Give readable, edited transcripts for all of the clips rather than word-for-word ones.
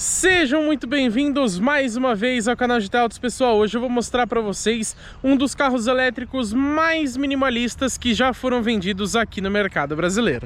Sejam muito bem-vindos mais uma vez ao canal de Autos, pessoal. Hoje eu vou mostrar para vocês um dos carros elétricos mais minimalistas que já foram vendidos aqui no mercado brasileiro.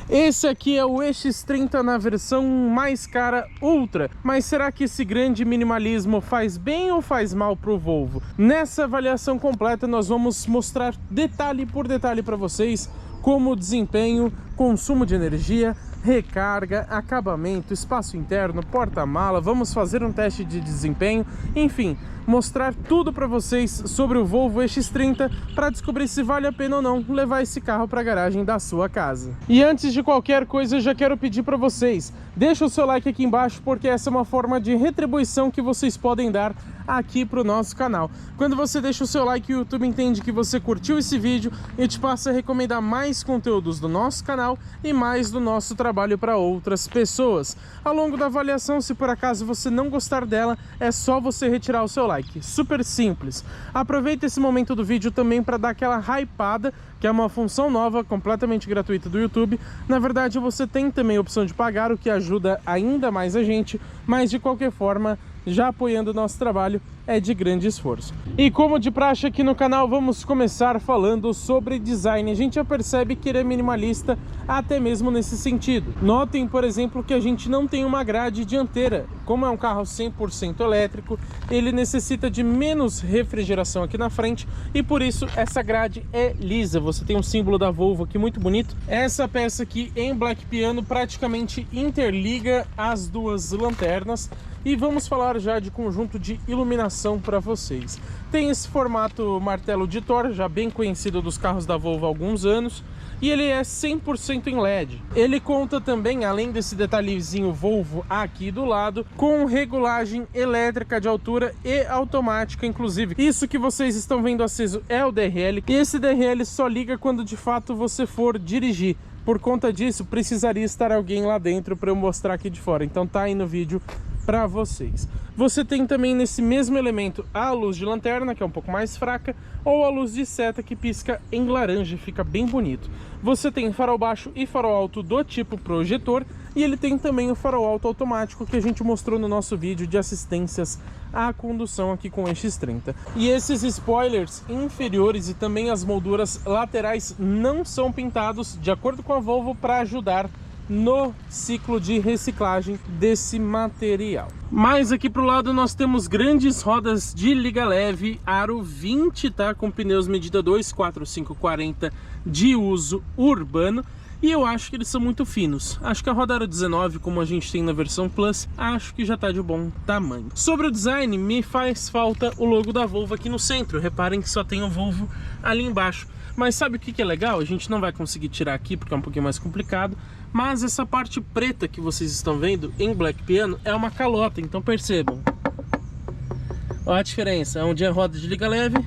Esse aqui é o EX30 na versão mais cara Ultra. Mas será que esse grande minimalismo faz bem ou faz mal para o Volvo? Nessa avaliação completa nós vamos mostrar detalhe por detalhe para vocês como desempenho, consumo de energia, recarga, acabamento, espaço interno, porta-mala. Vamos fazer um teste de desempenho, enfim, mostrar tudo para vocês sobre o Volvo EX30 para descobrir se vale a pena ou não levar esse carro para a garagem da sua casa. E antes de qualquer coisa, eu já quero pedir para vocês, deixa o seu like aqui embaixo, porque essa é uma forma de retribuição que vocês podem dar aqui para o nosso canal. Quando você deixa o seu like, o YouTube entende que você curtiu esse vídeo e te passa a recomendar mais conteúdos do nosso canal e mais do nosso trabalho para outras pessoas. Ao longo da avaliação, se por acaso você não gostar dela, é só você retirar o seu like. Super simples. Aproveita esse momento do vídeo também para dar aquela hypada, que é uma função nova, completamente gratuita do YouTube. Na verdade, você tem também a opção de pagar, o que ajuda ainda mais a gente, mas de qualquer forma, já apoiando o nosso trabalho, é de grande esforço. E como de praxe aqui no canal, vamos começar falando sobre design. A gente já percebe que ele é minimalista até mesmo nesse sentido. Notem, por exemplo, que a gente não tem uma grade dianteira. Como é um carro 100% elétrico, ele necessita de menos refrigeração aqui na frente e por isso essa grade é lisa. Você tem um símbolo da Volvo aqui muito bonito. Essa peça aqui em black piano praticamente interliga as duas lanternas. E vamos falar já de conjunto de iluminação para vocês. Tem esse formato martelo de Thor, já bem conhecido dos carros da Volvo há alguns anos, e ele é 100% em LED. Ele conta também, além desse detalhezinho Volvo aqui do lado, com regulagem elétrica de altura e automática, inclusive. Isso que vocês estão vendo aceso é o DRL, e esse DRL só liga quando de fato você for dirigir. Por conta disso, precisaria estar alguém lá dentro para eu mostrar aqui de fora. Então tá aí no vídeo para vocês. Você tem também nesse mesmo elemento a luz de lanterna, que é um pouco mais fraca, ou a luz de seta que pisca em laranja, fica bem bonito. Você tem farol baixo e farol alto do tipo projetor, e ele tem também o farol alto automático que a gente mostrou no nosso vídeo de assistências à condução aqui com o EX30. E esses spoilers inferiores e também as molduras laterais não são pintados, de acordo com a Volvo, para ajudar no ciclo de reciclagem desse material. Mas aqui pro lado nós temos grandes rodas de liga leve, aro 20, tá? Com pneus medida 245/40 de uso urbano. E eu acho que eles são muito finos. Acho que a roda aro 19, como a gente tem na versão Plus, acho que já tá de bom tamanho. Sobre o design, me faz falta o logo da Volvo aqui no centro. Reparem que só tem o Volvo ali embaixo. Mas sabe o que é legal? A gente não vai conseguir tirar aqui porque é um pouquinho mais complicado. Mas essa parte preta que vocês estão vendo em black piano é uma calota, então percebam. Olha a diferença, onde é roda de liga leve,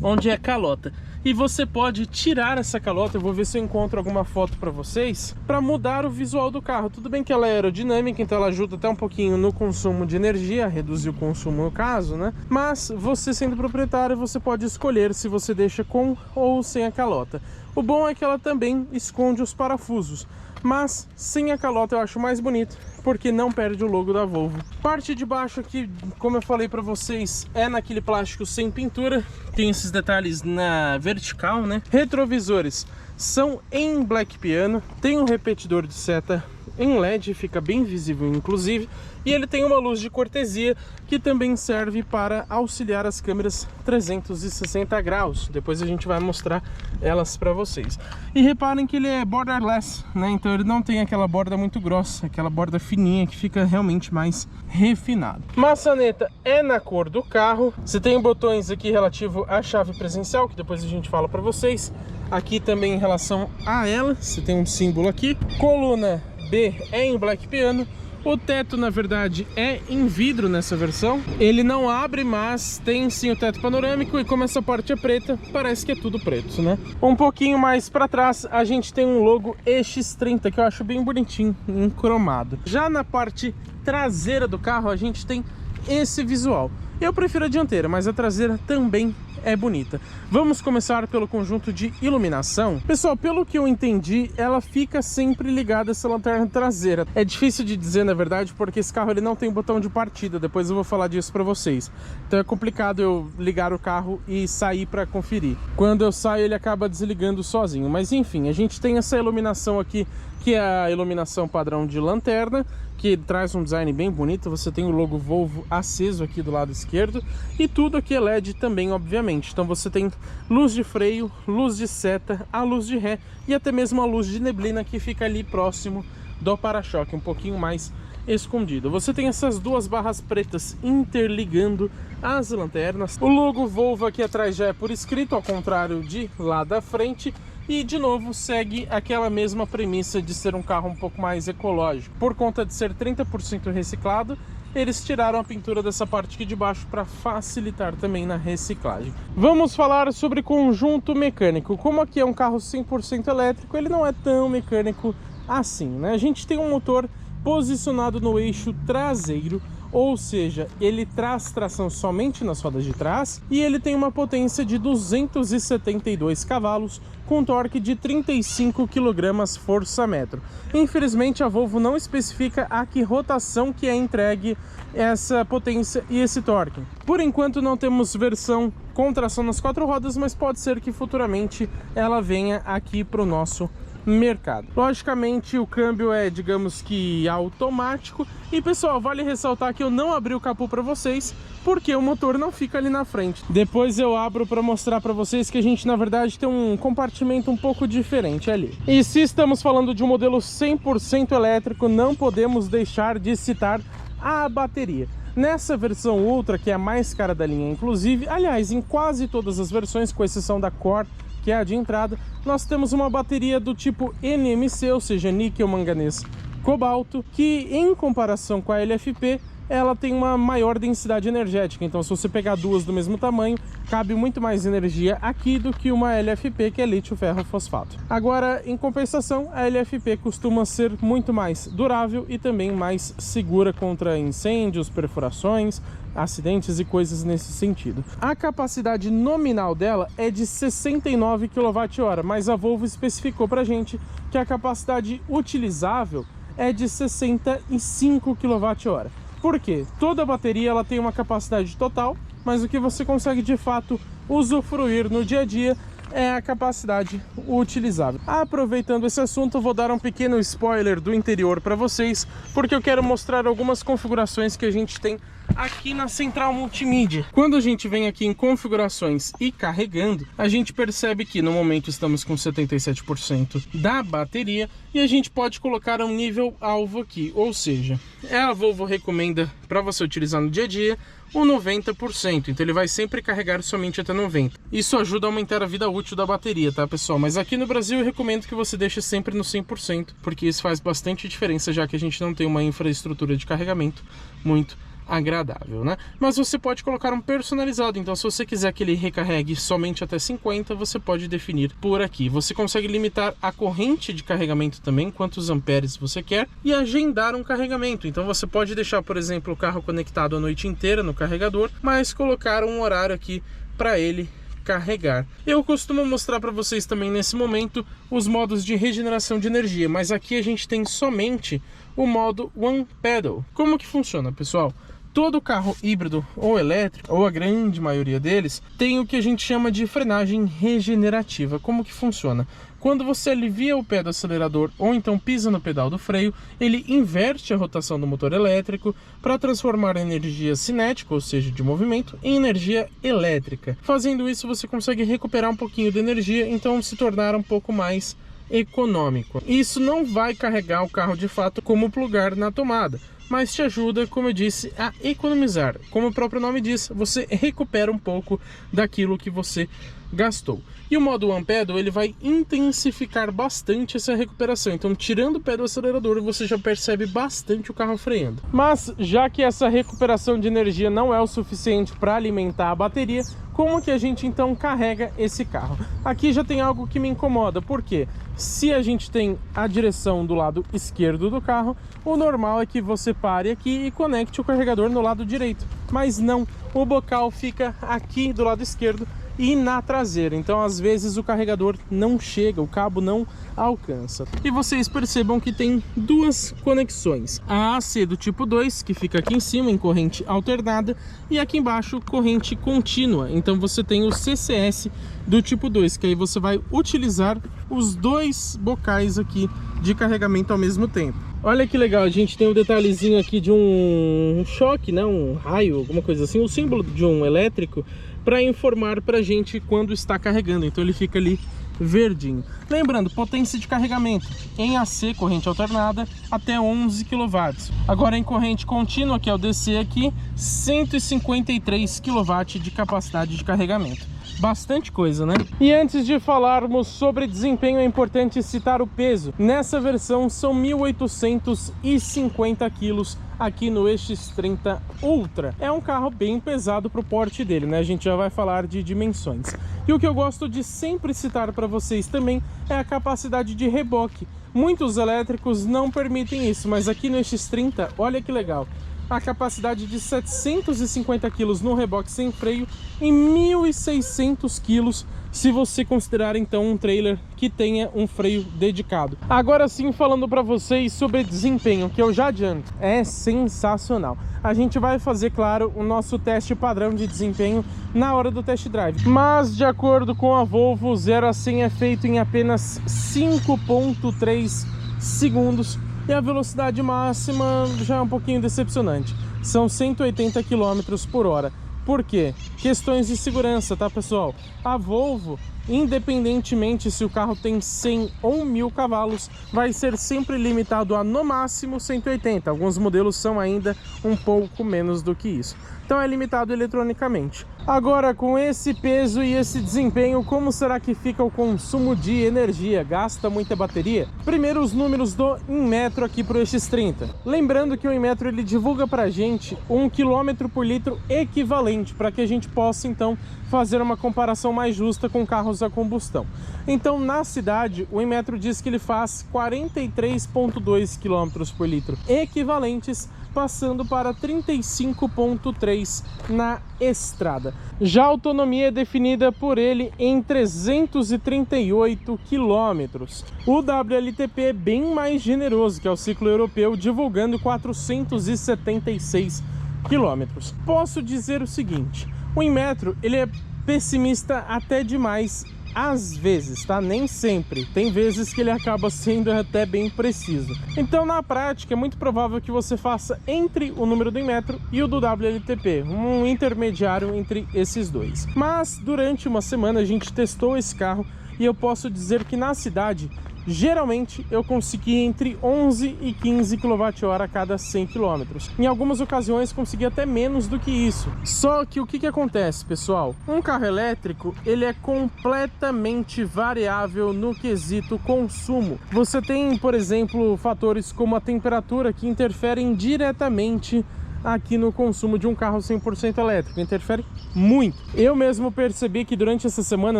onde é calota. E você pode tirar essa calota, eu vou ver se eu encontro alguma foto para vocês, para mudar o visual do carro. Tudo bem que ela é aerodinâmica, então ela ajuda até um pouquinho no consumo de energia, reduzir o consumo no caso, né? Mas você sendo proprietário, você pode escolher se você deixa com ou sem a calota. O bom é que ela também esconde os parafusos, mas sem a calota eu acho mais bonito, porque não perde o logo da Volvo. Parte de baixo aqui, como eu falei para vocês, é naquele plástico sem pintura, tem esses detalhes na vertical, né? Retrovisores são em black piano, tem um repetidor de seta em LED, fica bem visível inclusive, e ele tem uma luz de cortesia que também serve para auxiliar as câmeras 360 graus. Depois a gente vai mostrar elas para vocês. E reparem que ele é borderless, né? Então ele não tem aquela borda muito grossa, aquela borda fininha que fica realmente mais refinado. Maçaneta é na cor do carro. Você tem botões aqui relativo à chave presencial, que depois a gente fala para vocês. Aqui também em relação a ela, você tem um símbolo aqui. Coluna B é em black piano. O teto, na verdade, é em vidro nessa versão. Ele não abre, mas tem sim o teto panorâmico. E como essa parte é preta, parece que é tudo preto, né? Um pouquinho mais para trás, a gente tem um logo EX30, que eu acho bem bonitinho, em cromado. Já na parte traseira do carro, a gente tem esse visual. Eu prefiro a dianteira, mas a traseira também é bonita. Vamos começar pelo conjunto de iluminação. Pessoal, pelo que eu entendi, ela fica sempre ligada essa lanterna traseira. É difícil de dizer, na verdade, porque esse carro ele não tem botão de partida. Depois eu vou falar disso para vocês. Então é complicado eu ligar o carro e sair para conferir. Quando eu saio, ele acaba desligando sozinho. Mas enfim, a gente tem essa iluminação aqui, que é a iluminação padrão de lanterna, que traz um design bem bonito. Você tem o logo Volvo aceso aqui do lado esquerdo e tudo aqui é LED também, obviamente. Então você tem luz de freio, luz de seta, a luz de ré e até mesmo a luz de neblina que fica ali próximo do para-choque, um pouquinho mais escondido. Você tem essas duas barras pretas interligando as lanternas. O logo Volvo aqui atrás já é por escrito, ao contrário de lá da frente. E de novo segue aquela mesma premissa de ser um carro um pouco mais ecológico. Por conta de ser 30% reciclado, eles tiraram a pintura dessa parte aqui de baixo para facilitar também na reciclagem. Vamos falar sobre conjunto mecânico. Como aqui é um carro 100% elétrico, ele não é tão mecânico assim, né? A gente tem um motor posicionado no eixo traseiro, ou seja, ele traz tração somente nas rodas de trás e ele tem uma potência de 272 cavalos com torque de 35 kgfm. Infelizmente a Volvo não especifica a que rotação que é entregue essa potência e esse torque. Por enquanto não temos versão com tração nas quatro rodas, mas pode ser que futuramente ela venha aqui para o nosso mercado. Logicamente o câmbio é, digamos que automático. E pessoal, vale ressaltar que eu não abri o capô para vocês porque o motor não fica ali na frente. Depois eu abro para mostrar para vocês que a gente na verdade tem um compartimento um pouco diferente ali. E se estamos falando de um modelo 100% elétrico, não podemos deixar de citar a bateria. Nessa versão Ultra, que é a mais cara da linha, inclusive, aliás, em quase todas as versões, com exceção da Core, que é a de entrada, nós temos uma bateria do tipo NMC, ou seja, níquel, manganês, cobalto, que em comparação com a LFP, ela tem uma maior densidade energética. Então se você pegar duas do mesmo tamanho, cabe muito mais energia aqui do que uma LFP, que é lítio ferro fosfato. Agora, em compensação, a LFP costuma ser muito mais durável e também mais segura contra incêndios, perfurações, acidentes e coisas nesse sentido. A capacidade nominal dela é de 69 kWh, mas a Volvo especificou pra gente que a capacidade utilizável é de 65 kWh. Por quê? Toda bateria ela tem uma capacidade total, mas o que você consegue de fato usufruir no dia a dia é a capacidade utilizável. Aproveitando esse assunto, eu vou dar um pequeno spoiler do interior para vocês, porque eu quero mostrar algumas configurações que a gente tem aqui na central multimídia. Quando a gente vem aqui em configurações e carregando, a gente percebe que no momento estamos com 77% da bateria e a gente pode colocar um nível alvo aqui, ou seja, a Volvo recomenda para você utilizar no dia a dia o 90%, então ele vai sempre carregar somente até 90%. Isso ajuda a aumentar a vida útil da bateria, tá pessoal? Mas aqui no Brasil eu recomendo que você deixe sempre no 100%, porque isso faz bastante diferença, já que a gente não tem uma infraestrutura de carregamento muito agradável, né? Mas você pode colocar um personalizado, então se você quiser que ele recarregue somente até 50, você pode definir por aqui. Você consegue limitar a corrente de carregamento também, quantos amperes você quer, e agendar um carregamento. Então você pode deixar, por exemplo, o carro conectado a noite inteira no carregador, mas colocar um horário aqui para ele carregar. Eu costumo mostrar para vocês também nesse momento os modos de regeneração de energia, mas aqui a gente tem somente o modo One Pedal. Como que funciona, pessoal? Todo carro híbrido ou elétrico, ou a grande maioria deles, tem o que a gente chama de frenagem regenerativa. Como que funciona? Quando você alivia o pé do acelerador ou então pisa no pedal do freio, ele inverte a rotação do motor elétrico para transformar a energia cinética, ou seja, de movimento, em energia elétrica. Fazendo isso, você consegue recuperar um pouquinho de energia, então se tornar um pouco mais econômico. Isso não vai carregar o carro de fato como plugar na tomada, mas te ajuda, como eu disse, a economizar. Como o próprio nome diz, você recupera um pouco daquilo que você gastou. E o modo One Pedal, ele vai intensificar bastante essa recuperação. Então, tirando o pé do acelerador, você já percebe bastante o carro freando. Mas, já que essa recuperação de energia não é o suficiente para alimentar a bateria, Como que a gente então carrega esse carro? Aqui já tem algo que me incomoda, porque se a gente tem a direção do lado esquerdo do carro, o normal é que você pare aqui e conecte o carregador no lado direito, mas não, o bocal fica aqui do lado esquerdo e na traseira, então às vezes o carregador não chega, o cabo não alcança. E vocês percebam que tem duas conexões, a AC do tipo 2, que fica aqui em cima em corrente alternada, e aqui embaixo corrente contínua. Então você tem o CCS do tipo 2, que aí você vai utilizar os dois bocais aqui de carregamento ao mesmo tempo. Olha que legal, a gente tem um detalhezinho aqui de um choque, né? Um raio, alguma coisa assim, o símbolo de um elétrico, para informar para a gente quando está carregando. Então ele fica ali verdinho. Lembrando, potência de carregamento em AC, corrente alternada, até 11 kW. Agora em corrente contínua, que é o DC aqui, 153 kW de capacidade de carregamento. Bastante coisa, né? E antes de falarmos sobre desempenho, é importante citar o peso. Nessa versão são 1.850 quilos aqui no X30 Ultra. É um carro bem pesado para o porte dele, né? A gente já vai falar de dimensões. E o que eu gosto de sempre citar para vocês também é a capacidade de reboque. Muitos elétricos não permitem isso, mas aqui no X30, olha que legal. A capacidade de 750 kg no reboque sem freio e 1.600 kg se você considerar então um trailer que tenha um freio dedicado. Agora sim, falando para vocês sobre desempenho, que eu já adianto, é sensacional. A gente vai fazer, claro, o nosso teste padrão de desempenho na hora do test drive, mas de acordo com a Volvo, 0 a 100 é feito em apenas 5,3 segundos. E a velocidade máxima já é um pouquinho decepcionante. São 180 km por hora. Por quê? Questões de segurança, tá, pessoal? A Volvo, independentemente se o carro tem 100 ou 1.000 cavalos, vai ser sempre limitado a no máximo 180. Alguns modelos são ainda um pouco menos do que isso. Então é limitado eletronicamente. Agora, com esse peso e esse desempenho, como será que fica o consumo de energia? Gasta muita bateria? Primeiro, os números do Inmetro aqui para o X30. Lembrando que o Inmetro ele divulga para a gente 1 km por litro equivalente, para que a gente possa então fazer uma comparação mais justa com carros a combustão. Então, na cidade, o Inmetro diz que ele faz 43,2 km por litro equivalentes, passando para 35,3 na estrada. Já a autonomia é definida por ele em 338 km. O WLTP é bem mais generoso, que é o ciclo europeu, divulgando 476 km. Posso dizer o seguinte, o Inmetro ele é pessimista até demais às vezes, tá? Nem sempre. Tem vezes que ele acaba sendo até bem preciso. Então, na prática, é muito provável que você faça entre o número do Inmetro e o do WLTP, um intermediário entre esses dois. Mas, durante uma semana, a gente testou esse carro e eu posso dizer que na cidade, geralmente, eu consegui entre 11 e 15 kWh a cada 100 km. Em algumas ocasiões, consegui até menos do que isso. Só que o que acontece, pessoal? Um carro elétrico, ele é completamente variável no quesito consumo. Você tem, por exemplo, fatores como a temperatura que interferem diretamente aqui no consumo de um carro 100% elétrico, interfere muito. Eu mesmo percebi que durante essa semana,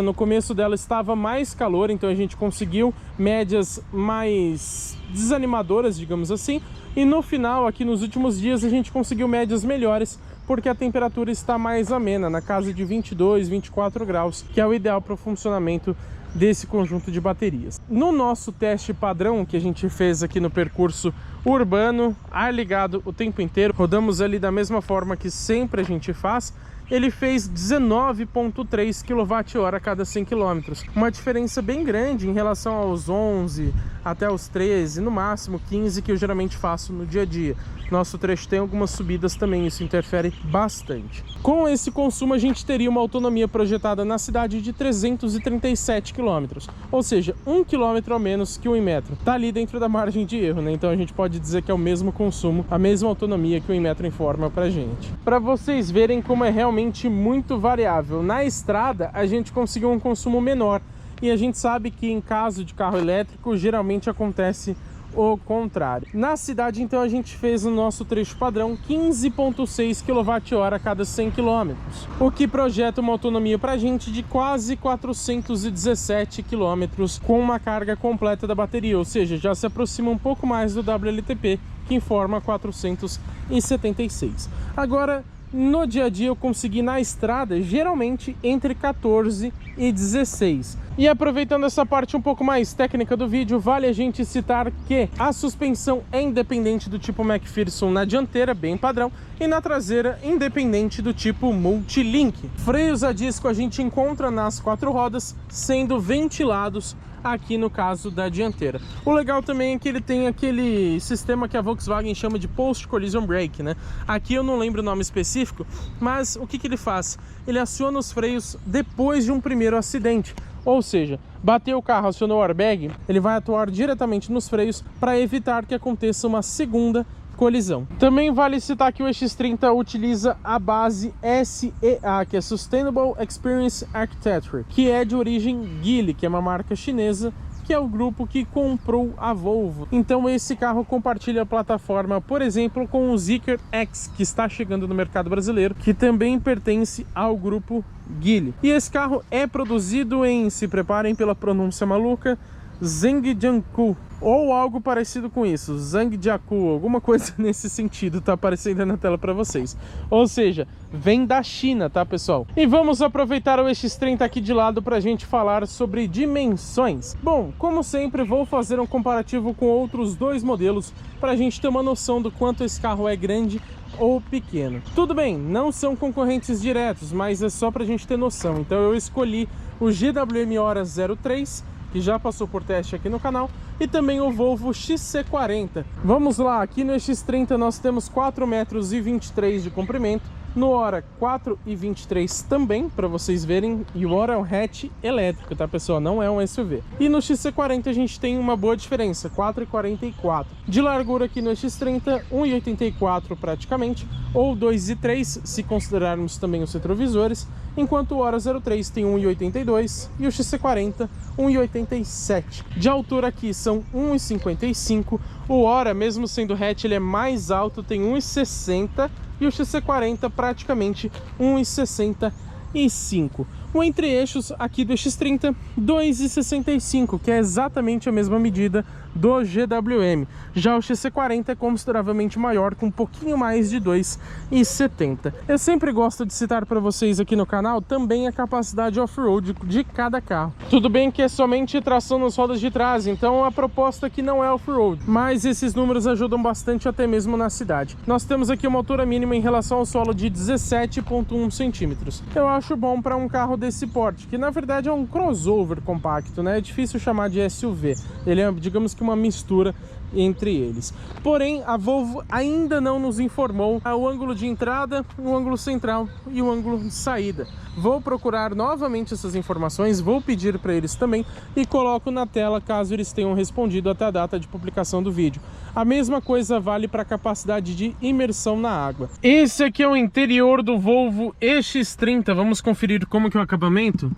no começo dela estava mais calor, então a gente conseguiu médias mais desanimadoras, digamos assim, e no final, aqui nos últimos dias, a gente conseguiu médias melhores, porque a temperatura está mais amena, na casa de 22, 24 graus, que é o ideal para o funcionamento desse conjunto de baterias. No nosso teste padrão que a gente fez aqui no percurso urbano, ar ligado o tempo inteiro, rodamos ali da mesma forma que sempre a gente faz, ele fez 19,3 kWh a cada 100 km. Uma diferença bem grande em relação aos 11 até os 13, no máximo 15 que eu geralmente faço no dia a dia. Nosso trecho tem algumas subidas também, isso interfere bastante. Com esse consumo a gente teria uma autonomia projetada na cidade de 337 km, ou seja, 1 km a menos que o Inmetro. Tá ali dentro da margem de erro, né? Então a gente pode dizer que é o mesmo consumo, a mesma autonomia que o Inmetro informa pra gente. Para vocês verem como é realmente muito variável. Na estrada a gente conseguiu um consumo menor, e a gente sabe que em caso de carro elétrico geralmente acontece o contrário. Na cidade, então, a gente fez o nosso trecho padrão 15,6 kWh a cada 100 km, o que projeta uma autonomia para a gente de quase 417 km com uma carga completa da bateria, ou seja, já se aproxima um pouco mais do WLTP, que informa 476. Agora, no dia a dia eu consegui na estrada geralmente entre 14 e 16. E aproveitando essa parte um pouco mais técnica do vídeo, vale a gente citar que a suspensão é independente do tipo McPherson na dianteira, bem padrão, e na traseira independente do tipo Multilink. Freios a disco a gente encontra nas 4 rodas, sendo ventilados aqui no caso da dianteira. O legal também é que ele tem aquele sistema que a Volkswagen chama de Post Collision Brake, né? Aqui eu não lembro o nome específico, mas o que ele faz? Ele aciona os freios depois de um primeiro acidente. Ou seja, bateu o carro, acionou o airbag, ele vai atuar diretamente nos freios para evitar que aconteça uma segunda colisão. Também vale citar que o EX30 utiliza a base SEA, que é Sustainable Experience Architecture, que é de origem Geely, que é uma marca chinesa, que é o grupo que comprou a Volvo. Então esse carro compartilha a plataforma, por exemplo, com o Zeekr X, que está chegando no mercado brasileiro, que também pertence ao grupo Geely. E esse carro é produzido em, se preparem pela pronúncia maluca, Zhangjiakou, ou algo parecido com isso, Zhangjiakou, alguma coisa nesse sentido, tá aparecendo na tela para vocês. Ou seja, vem da China, tá, pessoal? E vamos aproveitar o EX30 aqui de lado para a gente falar sobre dimensões. Bom, como sempre, vou fazer um comparativo com outros dois modelos para a gente ter uma noção do quanto esse carro é grande ou pequeno. Tudo bem, não são concorrentes diretos, mas é só para a gente ter noção. Então eu escolhi o GWM Ora 03, que já passou por teste aqui no canal, e também o Volvo XC40. Vamos lá, aqui no X30 nós temos 4,23 m de comprimento, no Ora 4,23 também, para vocês verem, e o Ora é um hatch elétrico, tá, pessoal? Não é um SUV. E no XC40 a gente tem uma boa diferença, 4,44. De largura aqui no X30, 1,84 praticamente, ou 2,3 se considerarmos também os retrovisores, enquanto o Ora 03 tem 1,82 e o XC40 1,87. De altura aqui são 1,55. O Ora, mesmo sendo hatch, ele é mais alto, tem 1,60, e o XC40 praticamente 1,65. O entre-eixos aqui do X30, 2,65, que é exatamente a mesma medida do GWM. Já o XC40 é consideravelmente maior, com um pouquinho mais de 2,70. Eu sempre gosto de citar para vocês aqui no canal também a capacidade off-road de cada carro. Tudo bem que é somente tração nas rodas de trás, então a proposta aqui não é off-road, mas esses números ajudam bastante até mesmo na cidade. Nós temos aqui uma altura mínima em relação ao solo de 17,1 centímetros. Eu acho bom para um carro desse porte, que na verdade é um crossover compacto, né? É difícil chamar de SUV. Ele é, digamos que, uma mistura entre eles. Porém, a Volvo ainda não nos informou o ângulo de entrada, o ângulo central e o ângulo de saída. Vou procurar novamente essas informações, vou pedir para eles também e coloco na tela caso eles tenham respondido até a data de publicação do vídeo. A mesma coisa vale para a capacidade de imersão na água. Esse aqui é o interior do Volvo EX30. Vamos conferir como que é o acabamento.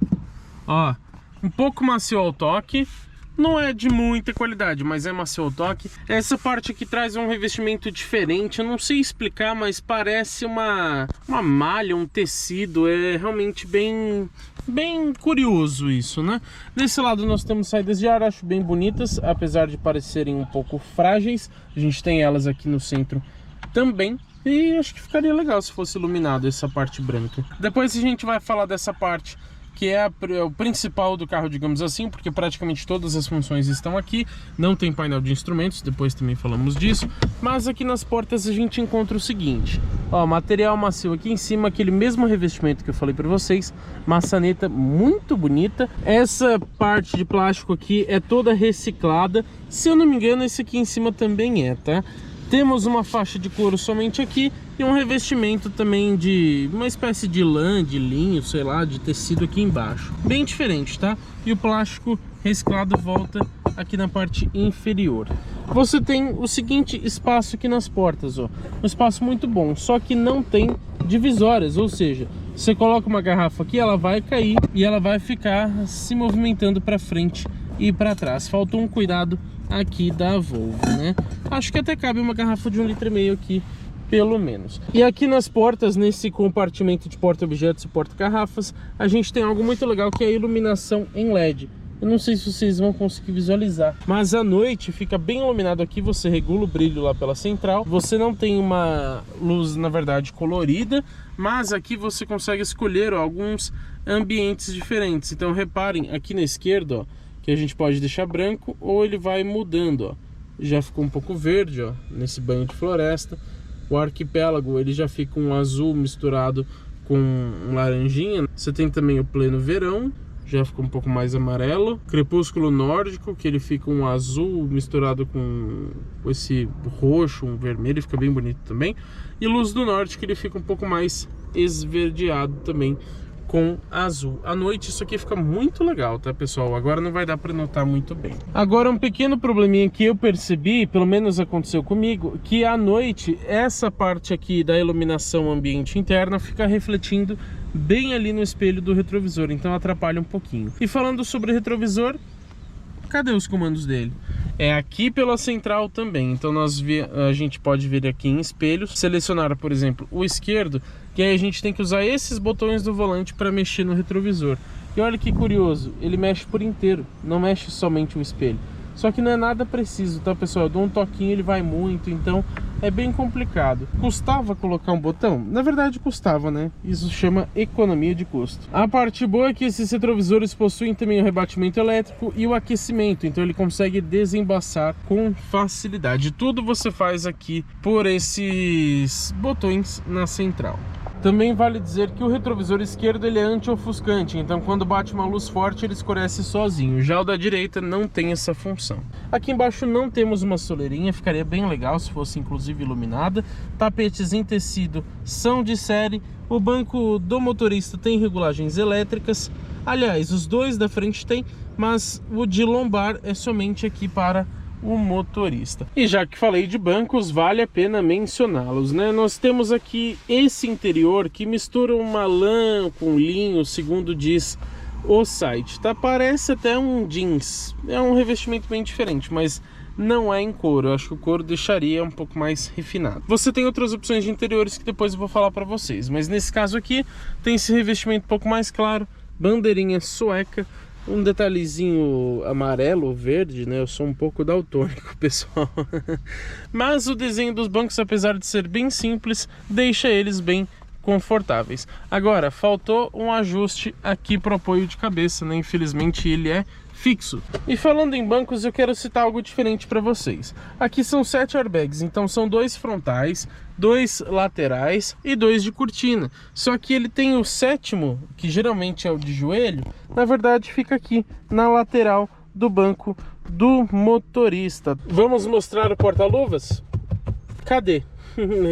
Ó, um pouco macio ao toque. Não é de muita qualidade, mas é macio ao toque. Essa parte aqui traz um revestimento diferente. Eu não sei explicar, mas parece uma malha, um tecido. É realmente bem curioso isso, né? Desse lado nós temos saídas de ar, acho bem bonitas, apesar de parecerem um pouco frágeis. A gente tem elas aqui no centro também. E acho que ficaria legal se fosse iluminado essa parte branca. Depois a gente vai falar dessa parte que é o principal do carro, digamos assim, porque praticamente todas as funções estão aqui. Não tem painel de instrumentos, depois também falamos disso. Mas aqui nas portas a gente encontra o seguinte, ó, material macio aqui em cima, aquele mesmo revestimento que eu falei para vocês, maçaneta muito bonita. Essa parte de plástico aqui é toda reciclada, se eu não me engano esse aqui em cima também é, tá? Temos uma faixa de couro somente aqui e um revestimento também de uma espécie de lã, de linho, sei lá, de tecido aqui embaixo. Bem diferente, tá? E o plástico reciclado volta aqui na parte inferior. Você tem o seguinte espaço aqui nas portas, ó. Um espaço muito bom, só que não tem divisórias, ou seja, você coloca uma garrafa aqui, ela vai cair e ela vai ficar se movimentando para frente e para trás. Faltou um cuidado aqui da Volvo, né? Acho que até cabe uma garrafa de 1,5 litro aqui, pelo menos. E aqui nas portas, nesse compartimento de porta-objetos e porta-garrafas, a gente tem algo muito legal, que é a iluminação em LED. Eu não sei se vocês vão conseguir visualizar, mas à noite fica bem iluminado aqui. Você regula o brilho lá pela central. Você não tem uma luz, na verdade, colorida, mas aqui você consegue escolher, ó, alguns ambientes diferentes. Então reparem aqui na esquerda, ó, que a gente pode deixar branco ou ele vai mudando, ó. Já ficou um pouco verde, ó, nesse banho de floresta. O arquipélago, ele já fica um azul misturado com um laranjinha. Você tem também o pleno verão, já ficou um pouco mais amarelo. Crepúsculo nórdico, que ele fica um azul misturado com esse roxo, um vermelho, fica bem bonito também. E luz do norte, que ele fica um pouco mais esverdeado também, com azul. À noite isso aqui fica muito legal, tá, pessoal? Agora não vai dar para notar muito bem. Agora um pequeno probleminha que eu percebi, pelo menos aconteceu comigo, que à noite essa parte aqui da iluminação ambiente interna fica refletindo bem ali no espelho do retrovisor, então atrapalha um pouquinho. E falando sobre o retrovisor, cadê os comandos dele? É aqui pela central também, então a gente pode vir aqui em espelhos, selecionar, por exemplo, o esquerdo, que aí a gente tem que usar esses botões do volante para mexer no retrovisor. E olha que curioso, ele mexe por inteiro, não mexe somente o espelho. Só que não é nada preciso, tá, pessoal? Eu dou um toquinho, ele vai muito, então é bem complicado. Custava colocar um botão? Na verdade custava, né? Isso chama economia de custo. A parte boa é que esses retrovisores possuem também o rebatimento elétrico e o aquecimento, então ele consegue desembaçar com facilidade. Tudo você faz aqui por esses botões na central. Também vale dizer que o retrovisor esquerdo ele é anti-ofuscante, então quando bate uma luz forte ele escurece sozinho. Já o da direita não tem essa função. Aqui embaixo não temos uma soleirinha, ficaria bem legal se fosse inclusive iluminada. Tapetes em tecido são de série. O banco do motorista tem regulagens elétricas. Aliás, os dois da frente tem, mas o de lombar é somente aqui para o motorista. E já que falei de bancos, vale a pena mencioná-los, né? Nós temos aqui esse interior que mistura uma lã com linho, segundo diz o site, tá? Parece até um jeans, é um revestimento bem diferente, mas não é em couro. Eu acho que o couro deixaria um pouco mais refinado. Você tem outras opções de interiores que depois eu vou falar para vocês, mas nesse caso aqui tem esse revestimento um pouco mais claro, bandeirinha sueca, um detalhezinho amarelo ou verde, né? Eu sou um pouco daltônico, pessoal. Mas o desenho dos bancos, apesar de ser bem simples, deixa eles bem confortáveis. Agora, faltou um ajuste aqui para o apoio de cabeça, né? Infelizmente ele é fixo. E falando em bancos, eu quero citar algo diferente para vocês. Aqui são 7 airbags, então são 2 frontais, 2 laterais e 2 de cortina. Só que ele tem o 7º, que geralmente é o de joelho, na verdade fica aqui na lateral do banco do motorista. Vamos mostrar o porta-luvas? Cadê?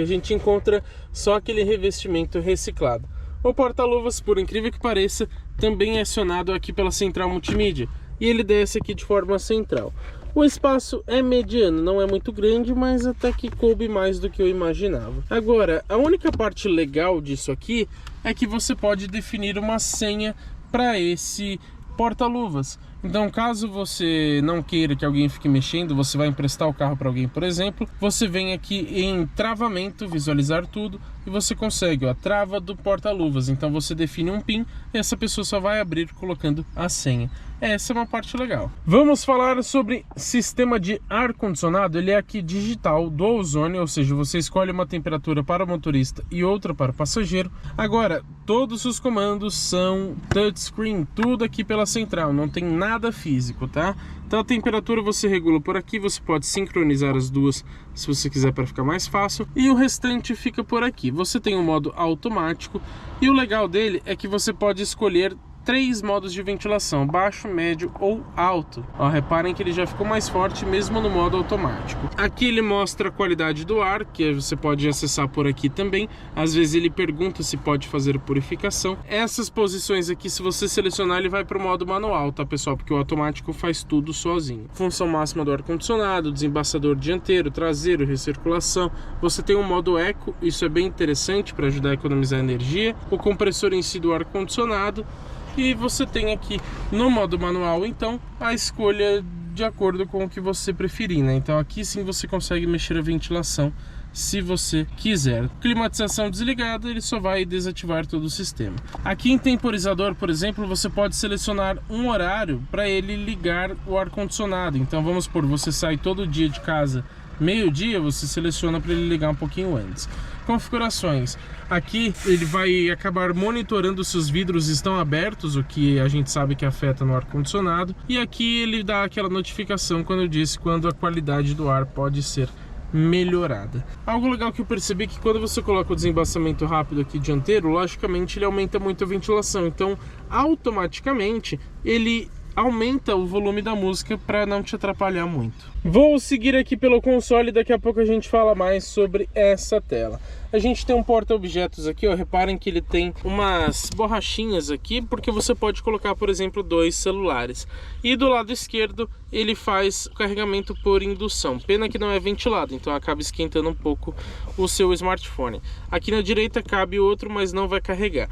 A gente encontra só aquele revestimento reciclado. O porta-luvas, por incrível que pareça, também é acionado aqui pela central multimídia. E ele desce aqui de forma central. O espaço é mediano, não é muito grande, mas até que coube mais do que eu imaginava. Agora, a única parte legal disso aqui é que você pode definir uma senha para esse porta-luvas. Então, caso você não queira que alguém fique mexendo, você vai emprestar o carro para alguém, por exemplo, você vem aqui em travamento, visualizar tudo, e você consegue, ó, a trava do porta-luvas. Então você define um PIN e essa pessoa só vai abrir colocando a senha. Essa é uma parte legal. Vamos falar sobre sistema de ar-condicionado. Ele é aqui digital, dual zone, ou seja, você escolhe uma temperatura para o motorista e outra para o passageiro. Agora, todos os comandos são touchscreen, tudo aqui pela central, não tem nada físico, tá? Então a temperatura você regula por aqui, você pode sincronizar as duas se você quiser para ficar mais fácil, e o restante fica por aqui. Você tem um modo automático e o legal dele é que você pode escolher 3 modos de ventilação, baixo, médio ou alto. Ó, reparem que ele já ficou mais forte mesmo no modo automático. Aqui ele mostra a qualidade do ar, que você pode acessar por aqui também. Às vezes ele pergunta se pode fazer purificação. Essas posições aqui, se você selecionar, ele vai para o modo manual, tá, pessoal? Porque o automático faz tudo sozinho. Função máxima do ar-condicionado, desembaçador dianteiro, traseiro, recirculação. Você tem um modo eco, isso é bem interessante para ajudar a economizar energia. O compressor em si do ar-condicionado. E você tem aqui no modo manual, então, a escolha de acordo com o que você preferir, né? Então aqui sim você consegue mexer a ventilação se você quiser. Climatização desligada, ele só vai desativar todo o sistema. Aqui em temporizador, por exemplo, você pode selecionar um horário para ele ligar o ar-condicionado. Então vamos supor, você sai todo dia de casa meio-dia, você seleciona para ele ligar um pouquinho antes. Configurações. Aqui ele vai acabar monitorando se os vidros estão abertos, o que a gente sabe que afeta no ar-condicionado. E aqui ele dá aquela notificação quando eu disse quando a qualidade do ar pode ser melhorada. Algo legal que eu percebi é que quando você coloca o desembaçamento rápido aqui dianteiro, logicamente ele aumenta muito a ventilação, então automaticamente ele aumenta o volume da música para não te atrapalhar muito. Vou seguir aqui pelo console e daqui a pouco a gente fala mais sobre essa tela. A gente tem um porta-objetos aqui, ó. Reparem que ele tem umas borrachinhas aqui, porque você pode colocar, por exemplo, 2 celulares. E do lado esquerdo ele faz o carregamento por indução. Pena que não é ventilado, então acaba esquentando um pouco o seu smartphone. Aqui na direita cabe outro, mas não vai carregar.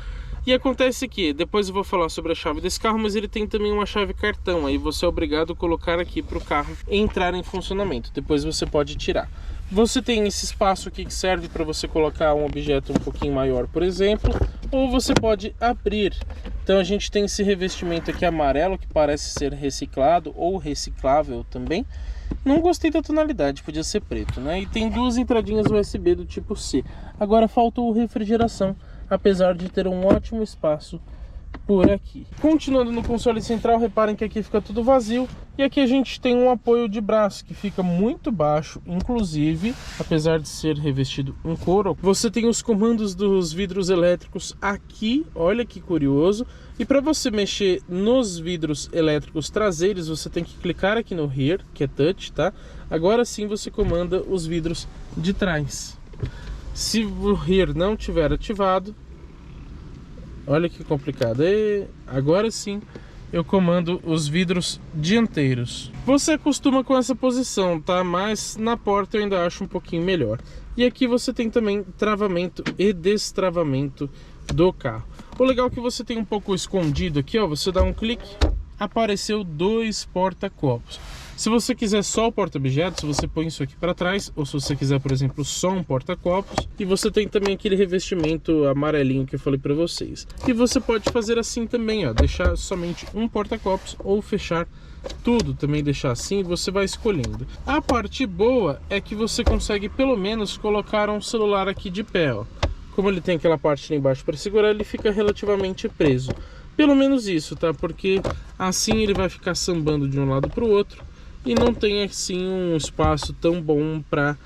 E acontece que, depois eu vou falar sobre a chave desse carro, mas ele tem também uma chave cartão. Aí você é obrigado a colocar aqui para o carro entrar em funcionamento. Depois você pode tirar. Você tem esse espaço aqui que serve para você colocar um objeto um pouquinho maior, por exemplo. Ou você pode abrir. Então a gente tem esse revestimento aqui amarelo, que parece ser reciclado ou reciclável também. Não gostei da tonalidade, podia ser preto, né? E tem 2 entradinhas USB do tipo C. Agora faltou refrigeração, apesar de ter um ótimo espaço por aqui. Continuando no console central, reparem que aqui fica tudo vazio. E aqui a gente tem um apoio de braço que fica muito baixo, inclusive, apesar de ser revestido em couro. Você tem os comandos dos vidros elétricos aqui, olha que curioso. E para você mexer nos vidros elétricos traseiros, você tem que clicar aqui no Rear, que é touch, tá? Agora sim você comanda os vidros de trás. Se o Rear não tiver ativado, olha que complicado. E agora sim eu comando os vidros dianteiros. Você acostuma com essa posição, tá? Mas na porta eu ainda acho um pouquinho melhor. E aqui você tem também travamento e destravamento do carro. O legal é que você tem um pouco escondido aqui, ó. Você dá um clique, apareceu 2 porta-copos. Se você quiser só o porta-objetos, você põe isso aqui para trás, ou se você quiser, por exemplo, só um porta-copos. E você tem também aquele revestimento amarelinho que eu falei para vocês. E você pode fazer assim também, ó, deixar somente um porta-copos ou fechar tudo, também deixar assim, você vai escolhendo. A parte boa é que você consegue pelo menos colocar um celular aqui de pé, ó. Como ele tem aquela parte lá embaixo para segurar, ele fica relativamente preso. Pelo menos isso, tá? Porque assim ele vai ficar sambando de um lado para o outro. E não tem assim um espaço tão bom para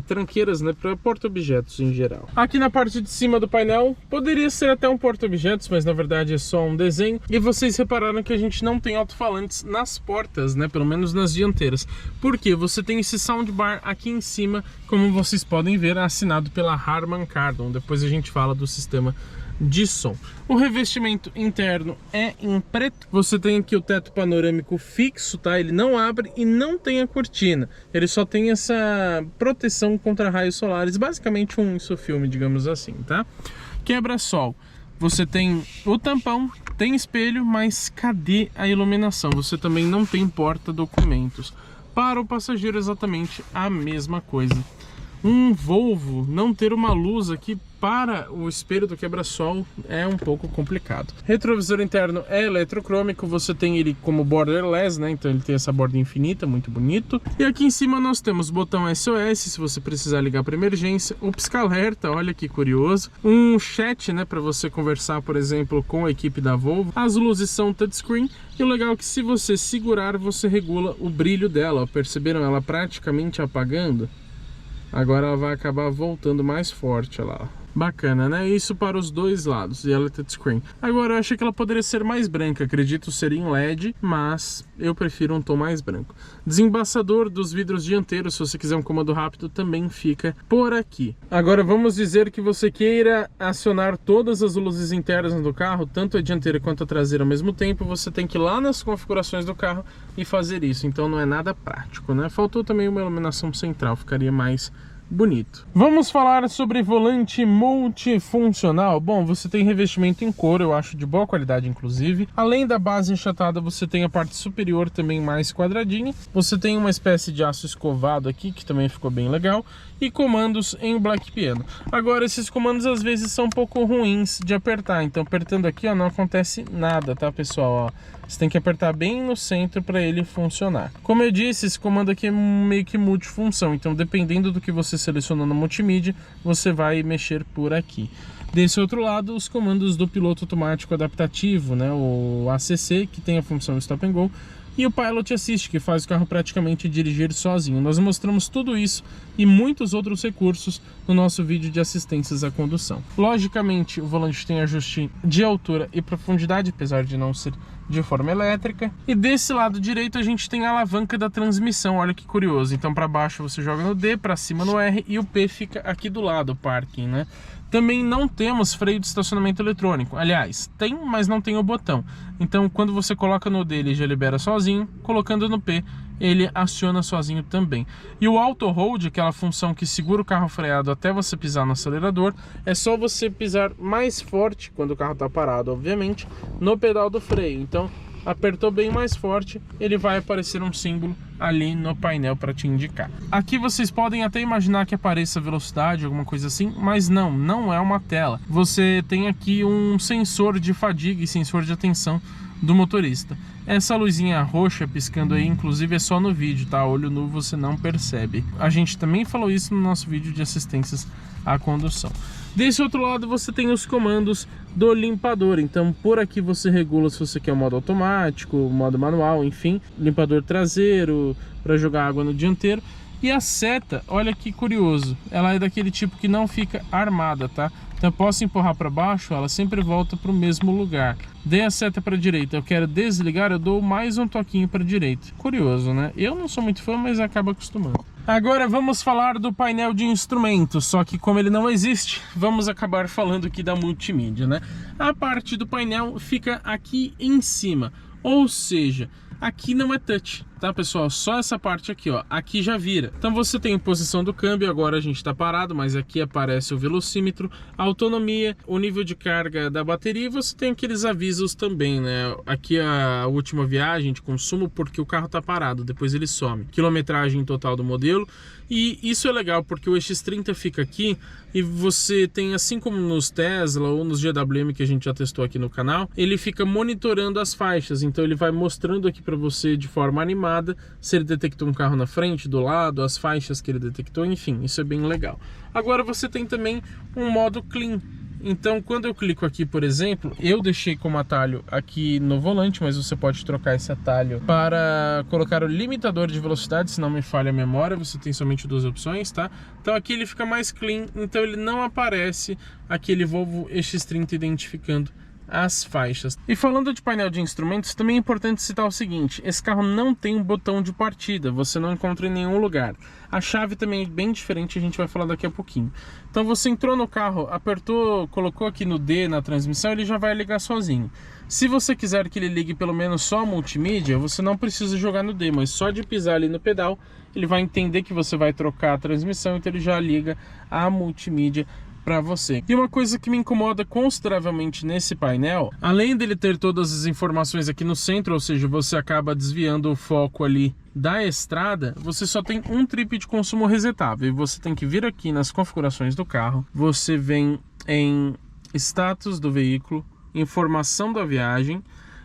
tranqueiras, né, para porta-objetos em geral. Aqui na parte de cima do painel poderia ser até um porta-objetos, mas na verdade é só um desenho. E vocês repararam que a gente não tem alto-falantes nas portas, né, pelo menos nas dianteiras. Porque você tem esse soundbar aqui em cima, como vocês podem ver, assinado pela Harman Kardon. Depois a gente fala do sistema de som. O revestimento interno é em preto. Você tem aqui o teto panorâmico fixo, tá? Ele não abre e não tem a cortina. Ele só tem essa proteção contra raios solares, basicamente um insofilme, digamos assim, tá? Quebra-sol. Você tem o tampão, tem espelho, mas cadê a iluminação? Você também não tem porta-documentos. Para o passageiro, exatamente a mesma coisa. Um Volvo não ter uma luz aqui para o espelho do quebra-sol é um pouco complicado. Retrovisor interno é eletrocrômico, você tem ele como borderless, né? Então ele tem essa borda infinita, muito bonito. E aqui em cima nós temos botão SOS, se você precisar ligar para emergência, o pisca-alerta, olha que curioso. Um chat, né, para você conversar, por exemplo, com a equipe da Volvo. As luzes são touchscreen e o legal é que se você segurar, você regula o brilho dela. Perceberam ela praticamente apagando? Agora ela vai acabar voltando mais forte, olha lá. Bacana, né? Isso para os dois lados, e ela é touchscreen. Agora eu achei que ela poderia ser mais branca, acredito ser em LED, mas eu prefiro um tom mais branco. Desembaçador dos vidros dianteiros, se você quiser um comando rápido, também fica por aqui. Agora vamos dizer que você queira acionar todas as luzes internas do carro, tanto a dianteira quanto a traseira ao mesmo tempo, você tem que ir lá nas configurações do carro e fazer isso, então não é nada prático, né? Faltou também uma iluminação central, ficaria mais bonito. Vamos falar sobre volante multifuncional. Bom, você tem revestimento em couro, eu acho de boa qualidade inclusive. Além da base enxatada, você tem a parte superior também mais quadradinha. Você tem uma espécie de aço escovado aqui, que também ficou bem legal. E comandos em Black Piano. Agora, esses comandos às vezes são um pouco ruins de apertar. Então, apertando aqui, ó, não acontece nada, tá, pessoal? Ó, você tem que apertar bem no centro para ele funcionar. Como eu disse, esse comando aqui é meio que multifunção. Então, dependendo do que você selecionou no multimídia, você vai mexer por aqui. Desse outro lado, os comandos do piloto automático adaptativo, né, o ACC, que tem a função Stop and Go, e o Pilot Assist, que faz o carro praticamente dirigir sozinho. Nós mostramos tudo isso e muitos outros recursos no nosso vídeo de assistências à condução. Logicamente, o volante tem ajuste de altura e profundidade, apesar de não ser de forma elétrica. E desse lado direito a gente tem a alavanca da transmissão, olha que curioso. Então para baixo você joga no D, para cima no R e o P fica aqui do lado, o parking, né? Também não temos freio de estacionamento eletrônico. Aliás, tem, mas não tem o botão. Então, quando você coloca no D, ele já libera sozinho. Colocando no P, ele aciona sozinho também. E o Auto Hold, aquela função que segura o carro freado até você pisar no acelerador, é só você pisar mais forte, quando o carro está parado, obviamente, no pedal do freio. Então, apertou bem mais forte, ele vai aparecer um símbolo ali no painel para te indicar. Aqui vocês podem até imaginar que apareça velocidade, alguma coisa assim, mas não é uma tela. Você tem aqui um sensor de fadiga e sensor de atenção do motorista. Essa luzinha roxa piscando aí, inclusive, é só no vídeo, tá? Olho nu você não percebe. A gente também falou isso no nosso vídeo de assistências à condução. Desse outro lado você tem os comandos do limpador. Então por aqui você regula se você quer o modo automático, o modo manual, enfim. Limpador traseiro, para jogar água no dianteiro. E a seta, olha que curioso, ela é daquele tipo que não fica armada, tá? Então eu posso empurrar para baixo, ela sempre volta para o mesmo lugar. Dei a seta para a direita, eu quero desligar, eu dou mais um toquinho para a direita. Curioso, né? Eu não sou muito fã, mas acaba acostumando. Agora vamos falar do painel de instrumentos, só que como ele não existe, vamos acabar falando aqui da multimídia, né? A parte do painel fica aqui em cima, ou seja, aqui não é touch, tá, pessoal? Só essa parte aqui, ó, aqui já vira. Então você tem posição do câmbio, agora a gente tá parado, mas aqui aparece o velocímetro, a autonomia, o nível de carga da bateria, e você tem aqueles avisos também, né? Aqui a última viagem de consumo, porque o carro tá parado, depois ele some. Quilometragem total do modelo, e isso é legal, porque o EX30 fica aqui, e você tem, assim como nos Tesla ou nos GWM que a gente já testou aqui no canal, ele fica monitorando as faixas, então ele vai mostrando aqui para você de forma animada se ele detectou um carro na frente, do lado, as faixas que ele detectou, enfim, isso é bem legal. Agora você tem também um modo Clean. Então quando eu clico aqui, por exemplo, eu deixei como atalho aqui no volante, mas você pode trocar esse atalho para colocar o limitador de velocidade, se não me falha a memória, você tem somente duas opções, tá? Então aqui ele fica mais clean, então ele não aparece aquele Volvo EX30 identificando as faixas. E falando de painel de instrumentos, também é importante citar o seguinte: esse carro não tem um botão de partida, você não encontra em nenhum lugar. A chave também é bem diferente, a gente vai falar daqui a pouquinho. Então você entrou no carro, apertou, colocou aqui no D na transmissão, ele já vai ligar sozinho. Se você quiser que ele ligue pelo menos só a multimídia, você não precisa jogar no D, mas só de pisar ali no pedal, ele vai entender que você vai trocar a transmissão, então ele já liga a multimídia para você. E uma coisa que me incomoda consideravelmente nesse painel, além dele ter todas as informações aqui no centro, ou seja, você acaba desviando o foco ali da estrada, você só tem um trip de consumo resetável, e você tem que vir aqui nas configurações do carro, você vem em status do veículo, informação da viagem,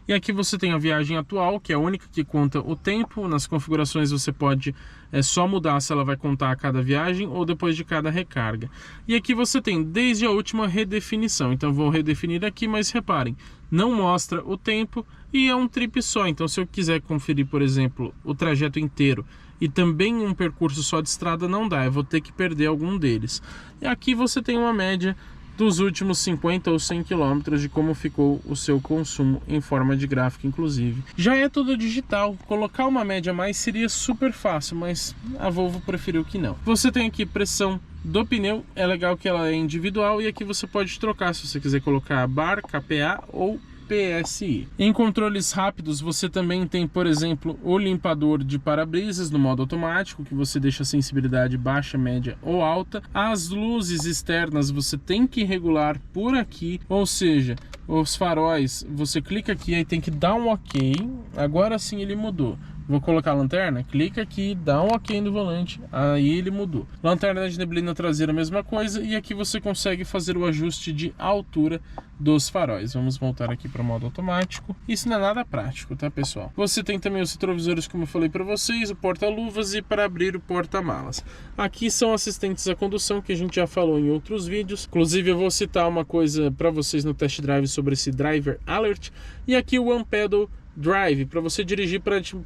e aqui você tem a viagem atual, que é a única que conta o tempo. Nas configurações você pode só mudar se ela vai contar a cada viagem ou depois de cada recarga. E aqui você tem desde a última redefinição. Então vou redefinir aqui, mas reparem, não mostra o tempo e é um trip só. Então se eu quiser conferir, por exemplo, o trajeto inteiro e também um percurso só de estrada, não dá, eu vou ter que perder algum deles. E aqui você tem uma média dos últimos 50 ou 100 km de como ficou o seu consumo em forma de gráfico, inclusive. Já é tudo digital, colocar uma média a mais seria super fácil, mas a Volvo preferiu que não. Você tem aqui pressão do pneu, é legal que ela é individual, e aqui você pode trocar se você quiser colocar bar, KPA ou PSI. Em controles rápidos você também tem, por exemplo, o limpador de para-brisas no modo automático, que você deixa a sensibilidade baixa, média ou alta. As luzes externas você tem que regular por aqui, ou seja, os faróis, você clica aqui, aí tem que dar um ok, agora sim ele mudou. Vou colocar a lanterna, clica aqui, dá um ok no volante, aí ele mudou. Lanterna de neblina traseira, a mesma coisa, e aqui você consegue fazer o ajuste de altura dos faróis. Vamos voltar aqui para o modo automático. Isso não é nada prático, tá, pessoal? Você tem também os retrovisores, como eu falei para vocês, o porta-luvas e para abrir o porta-malas. Aqui são assistentes à condução, que a gente já falou em outros vídeos. Inclusive eu vou citar uma coisa para vocês no test drive sobre esse Driver Alert. E aqui o One Pedal Drive, para você dirigir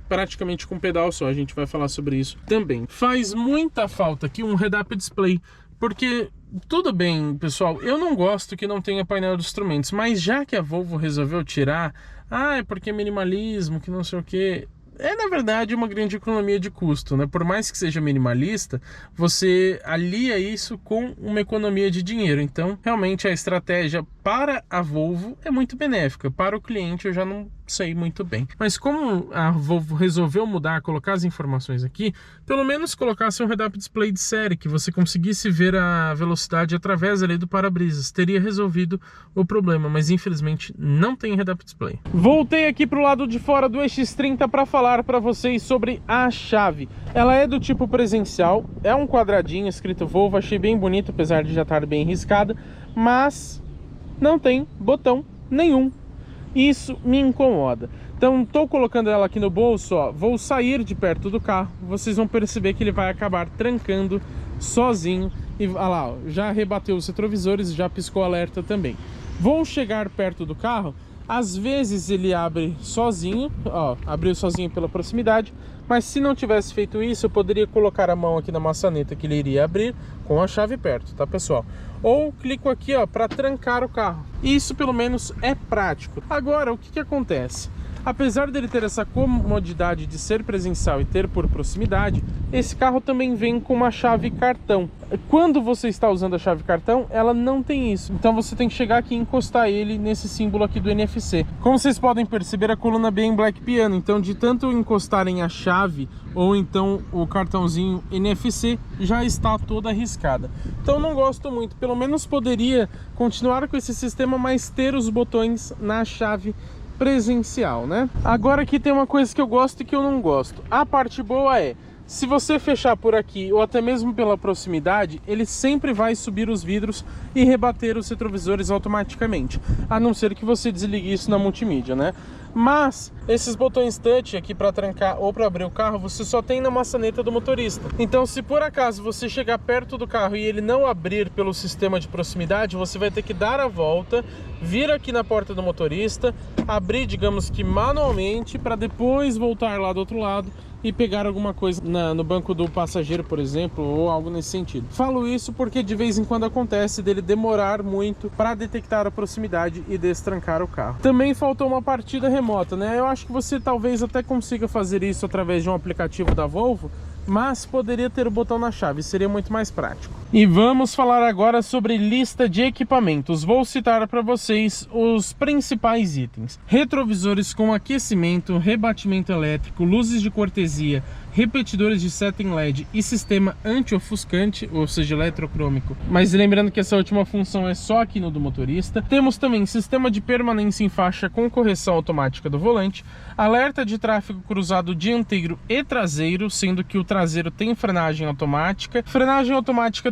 praticamente com pedal só. A gente vai falar sobre isso também. Faz muita falta aqui um head-up display, porque tudo bem, pessoal, eu não gosto que não tenha painel de instrumentos, mas já que a Volvo resolveu tirar, é porque é minimalismo, que não sei o que, é na verdade uma grande economia de custo, né? Por mais que seja minimalista, você alia isso com uma economia de dinheiro. Então, realmente a estratégia para a Volvo é muito benéfica. Para o cliente eu já não sei muito bem. Mas como a Volvo resolveu mudar, colocar as informações aqui, pelo menos colocasse um head-up display de série, que você conseguisse ver a velocidade através ali do para-brisas, teria resolvido o problema, mas infelizmente não tem head-up display. Voltei aqui para o lado de fora do EX30 para falar para vocês sobre a chave. Ela é do tipo presencial, é um quadradinho escrito Volvo, achei bem bonito, apesar de já estar bem riscada, mas não tem botão nenhum. Isso me incomoda. Então estou colocando ela aqui no bolso, ó, vou sair de perto do carro, vocês vão perceber que ele vai acabar trancando sozinho. E olha lá, ó, já rebateu os retrovisores, já piscou alerta também. Vou chegar perto do carro, às vezes ele abre sozinho, ó, abriu sozinho pela proximidade, mas se não tivesse feito isso, eu poderia colocar a mão aqui na maçaneta que ele iria abrir com a chave perto, tá, pessoal? Ou clico aqui, ó, para trancar o carro. Isso pelo menos é prático. Agora, o que acontece? Apesar dele ter essa comodidade de ser presencial e ter por proximidade, esse carro também vem com uma chave cartão. Quando você está usando a chave cartão, ela não tem isso. Então você tem que chegar aqui e encostar ele nesse símbolo aqui do NFC. Como vocês podem perceber, a coluna é bem black piano. Então de tanto encostarem a chave ou então o cartãozinho NFC, já está toda arriscada. Então não gosto muito. Pelo menos poderia continuar com esse sistema, mas ter os botões na chave presencial, né? Agora aqui tem uma coisa que eu gosto e que eu não gosto. A parte boa é, se você fechar por aqui ou até mesmo pela proximidade, ele sempre vai subir os vidros e rebater os retrovisores automaticamente, a não ser que você desligue isso na multimídia, né? Mas esses botões touch aqui para trancar ou para abrir o carro, você só tem na maçaneta do motorista. Então se por acaso você chegar perto do carro e ele não abrir pelo sistema de proximidade, você vai ter que dar a volta, vir aqui na porta do motorista, abrir, digamos que manualmente, para depois voltar lá do outro lado e pegar alguma coisa no banco do passageiro, por exemplo, ou algo nesse sentido. Falo isso porque de vez em quando acontece dele demorar muito para detectar a proximidade e destrancar o carro. Também faltou uma partida remota, né? Eu acho que você talvez até consiga fazer isso através de um aplicativo da Volvo, mas poderia ter o botão na chave, seria muito mais prático. E vamos falar agora sobre lista de equipamentos. Vou citar para vocês os principais itens: retrovisores com aquecimento, rebatimento elétrico, luzes de cortesia, repetidores de seta em LED e sistema anti-ofuscante, ou seja, eletrocrômico. Mas lembrando que essa última função é só aqui no do motorista. Temos também sistema de permanência em faixa com correção automática do volante, alerta de tráfego cruzado dianteiro e traseiro, sendo que o traseiro tem frenagem automática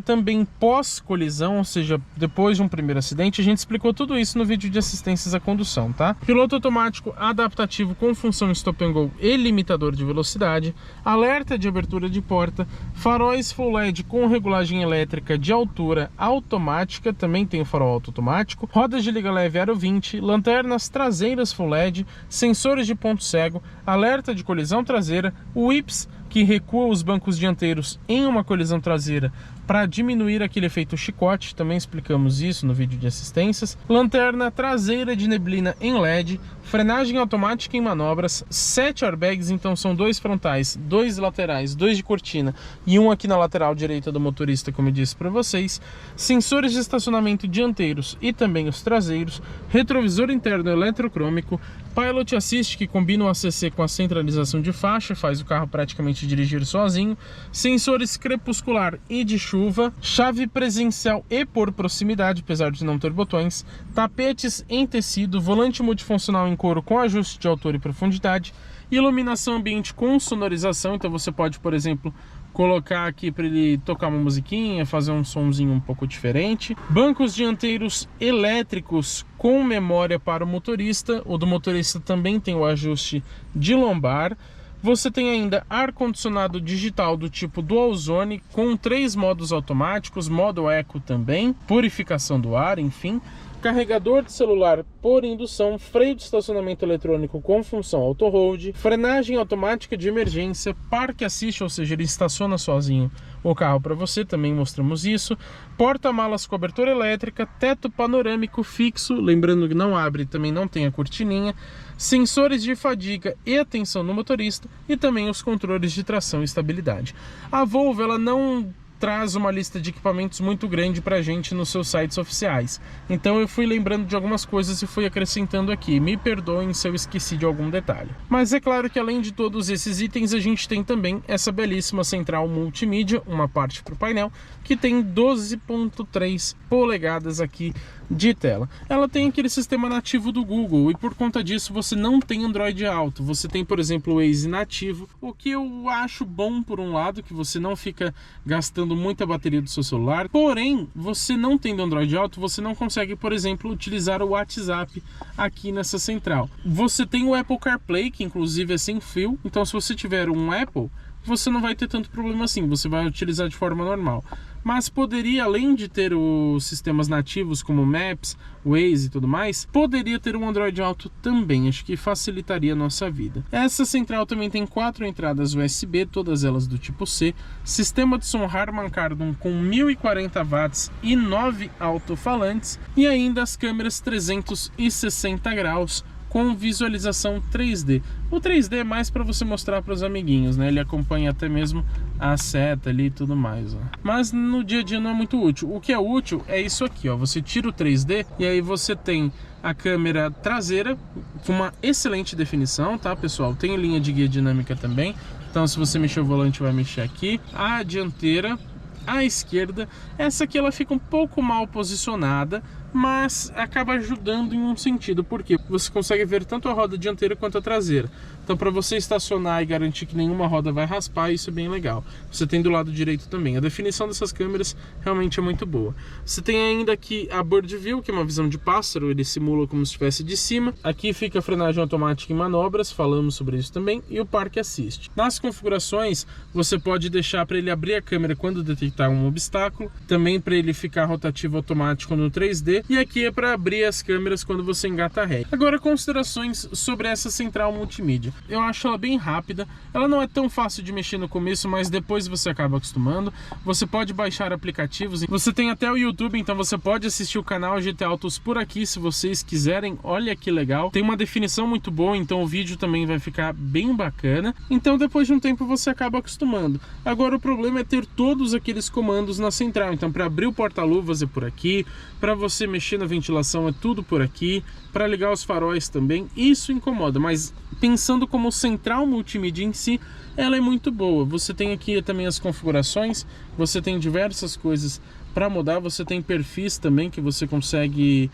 também pós-colisão, ou seja, depois de um primeiro acidente. A gente explicou tudo isso no vídeo de assistências à condução, tá? Piloto automático adaptativo com função stop and go e limitador de velocidade, alerta de abertura de porta, faróis full LED com regulagem elétrica de altura automática, também tem farol automático, rodas de liga leve aro 20, lanternas traseiras full LED, sensores de ponto cego, alerta de colisão traseira, whips, que recua os bancos dianteiros em uma colisão traseira para diminuir aquele efeito chicote, também explicamos isso no vídeo de assistências. Lanterna traseira de neblina em LED, frenagem automática em manobras, 7 airbags, então são 2 frontais, 2 laterais, 2 de cortina e um aqui na lateral direita do motorista, como eu disse para vocês, sensores de estacionamento dianteiros e também os traseiros, retrovisor interno eletrocrômico, Pilot Assist, que combina o ACC com a centralização de faixa, faz o carro praticamente dirigir sozinho, sensores crepuscular e de chuva, chave presencial e por proximidade, apesar de não ter botões, tapetes em tecido, volante multifuncional em couro com ajuste de altura e profundidade, iluminação ambiente com sonorização, então você pode, por exemplo, colocar aqui para ele tocar uma musiquinha, fazer um sonzinho um pouco diferente. Bancos dianteiros elétricos com memória para o motorista. O do motorista também tem o ajuste de lombar. Você tem ainda ar-condicionado digital do tipo Dual Zone com 3 modos automáticos, modo Eco também, purificação do ar, enfim. Carregador de celular por indução, freio de estacionamento eletrônico com função auto-hold, frenagem automática de emergência, Park Assist, ou seja, ele estaciona sozinho o carro para você, também mostramos isso, porta-malas cobertura elétrica, teto panorâmico fixo, lembrando que não abre, também não tem a cortininha, sensores de fadiga e atenção no motorista e também os controles de tração e estabilidade. A Volvo, ela não traz uma lista de equipamentos muito grande pra gente nos seus sites oficiais. Então eu fui lembrando de algumas coisas e fui acrescentando aqui. Me perdoem se eu esqueci de algum detalhe. Mas é claro que além de todos esses itens, a gente tem também essa belíssima central multimídia, uma parte para o painel, que tem 12.3 polegadas aqui de tela. Ela tem aquele sistema nativo do Google e por conta disso você não tem Android Auto. Você tem, por exemplo, o Waze nativo, o que eu acho bom por um lado, que você não fica gastando muita bateria do seu celular. Porém, você não tendo Android Auto, você não consegue, por exemplo, utilizar o WhatsApp aqui nessa central. Você tem o Apple CarPlay, que inclusive é sem fio, então se você tiver um Apple, você não vai ter tanto problema assim, você vai utilizar de forma normal. Mas poderia, além de ter os sistemas nativos como Maps, Waze e tudo mais, poderia ter um Android Auto também, acho que facilitaria a nossa vida. Essa central também tem 4 entradas USB, todas elas do tipo C, sistema de som Harman Kardon com 1040 watts e 9 alto-falantes, e ainda as câmeras 360 graus, com visualização 3D. O 3D é mais para você mostrar para os amiguinhos, né? Ele acompanha até mesmo a seta ali e tudo mais, ó. Mas no dia a dia não é muito útil. O que é útil é isso aqui, ó. Você tira o 3D e aí você tem a câmera traseira com uma excelente definição, tá, pessoal? Tem linha de guia dinâmica também. Então se você mexer o volante vai mexer aqui. A dianteira, a esquerda, essa aqui ela fica um pouco mal posicionada, mas acaba ajudando em um sentido, porque você consegue ver tanto a roda dianteira quanto a traseira. Então para você estacionar e garantir que nenhuma roda vai raspar, isso é bem legal. Você tem do lado direito também. A definição dessas câmeras realmente é muito boa. Você tem ainda aqui a Bird View, que é uma visão de pássaro, ele simula como se estivesse de cima. Aqui fica a frenagem automática em manobras, falamos sobre isso também, e o Park Assist. Nas configurações, você pode deixar para ele abrir a câmera quando detectar um obstáculo, também para ele ficar rotativo automático no 3D, e aqui é para abrir as câmeras quando você engata a ré. Agora, considerações sobre essa central multimídia. Eu acho ela bem rápida, ela não é tão fácil de mexer no começo, mas depois você acaba acostumando. Você pode baixar aplicativos, você tem até o YouTube, então você pode assistir o canal GT Autos por aqui se vocês quiserem. Olha que legal, tem uma definição muito boa, então o vídeo também vai ficar bem bacana. Então depois de um tempo você acaba acostumando. Agora o problema é ter todos aqueles comandos na central, então para abrir o porta-luvas é por aqui, para você mexer na ventilação é tudo por aqui, para ligar os faróis também, isso incomoda, mas pensando como central multimídia em si, ela é muito boa. Você tem aqui também as configurações, você tem diversas coisas para mudar, você tem perfis também que você consegue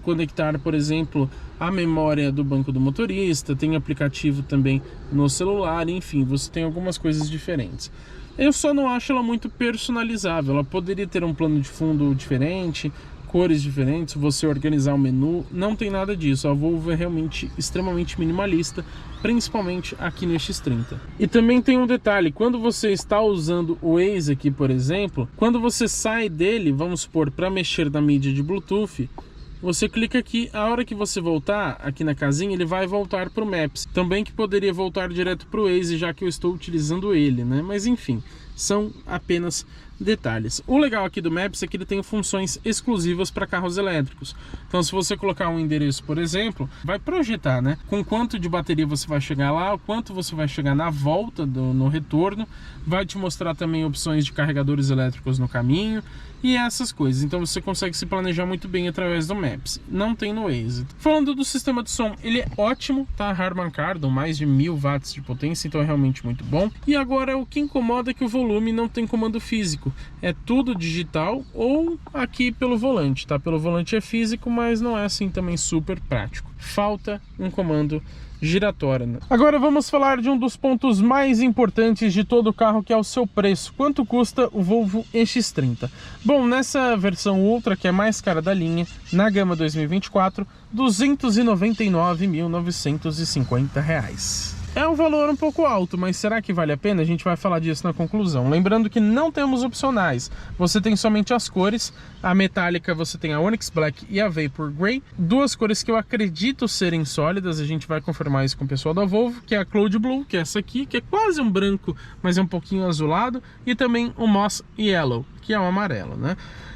conectar, por exemplo, a memória do banco do motorista, tem aplicativo também no celular, enfim, você tem algumas coisas diferentes. Eu só não acho ela muito personalizável, ela poderia ter um plano de fundo diferente, cores diferentes, você organizar o menu, não tem nada disso. A Volvo é realmente extremamente minimalista, principalmente aqui no X30. E também tem um detalhe, quando você está usando o Waze aqui, por exemplo, quando você sai dele, vamos supor, para mexer na mídia de Bluetooth, você clica aqui, a hora que você voltar aqui na casinha, ele vai voltar para o Maps. Também que poderia voltar direto para o Waze, já que eu estou utilizando ele, né? Mas enfim, são apenas detalhes. O legal aqui do Maps é que ele tem funções exclusivas para carros elétricos. Então, se você colocar um endereço, por exemplo, vai projetar, né? Com quanto de bateria você vai chegar lá, o quanto você vai chegar na volta, no retorno. Vai te mostrar também opções de carregadores elétricos no caminho e essas coisas. Então, você consegue se planejar muito bem através do Maps. Não tem no Waze. Falando do sistema de som, ele é ótimo, tá? Harman Kardon, mais de 1000 watts de potência, então é realmente muito bom. E agora, o que incomoda é que o volume não tem comando físico. É tudo digital ou aqui pelo volante, tá? Pelo volante é físico, mas não é assim também super prático. Falta um comando giratório, né? Agora vamos falar de um dos pontos mais importantes de todo o carro, que é o seu preço. Quanto custa o Volvo EX30? Bom, nessa versão Ultra, que é mais cara da linha, na gama 2024, R$ 299.950. É um valor um pouco alto, mas será que vale a pena? A gente vai falar disso na conclusão. Lembrando que não temos opcionais. Você tem somente as cores. A metálica você tem a Onyx Black e a Vapor Grey. Duas cores que eu acredito serem sólidas. A gente vai confirmar isso com o pessoal da Volvo, que é a Cloud Blue, que é essa aqui, que é quase um branco, mas é um pouquinho azulado. E também o Moss Yellow, que é um amarelo, né?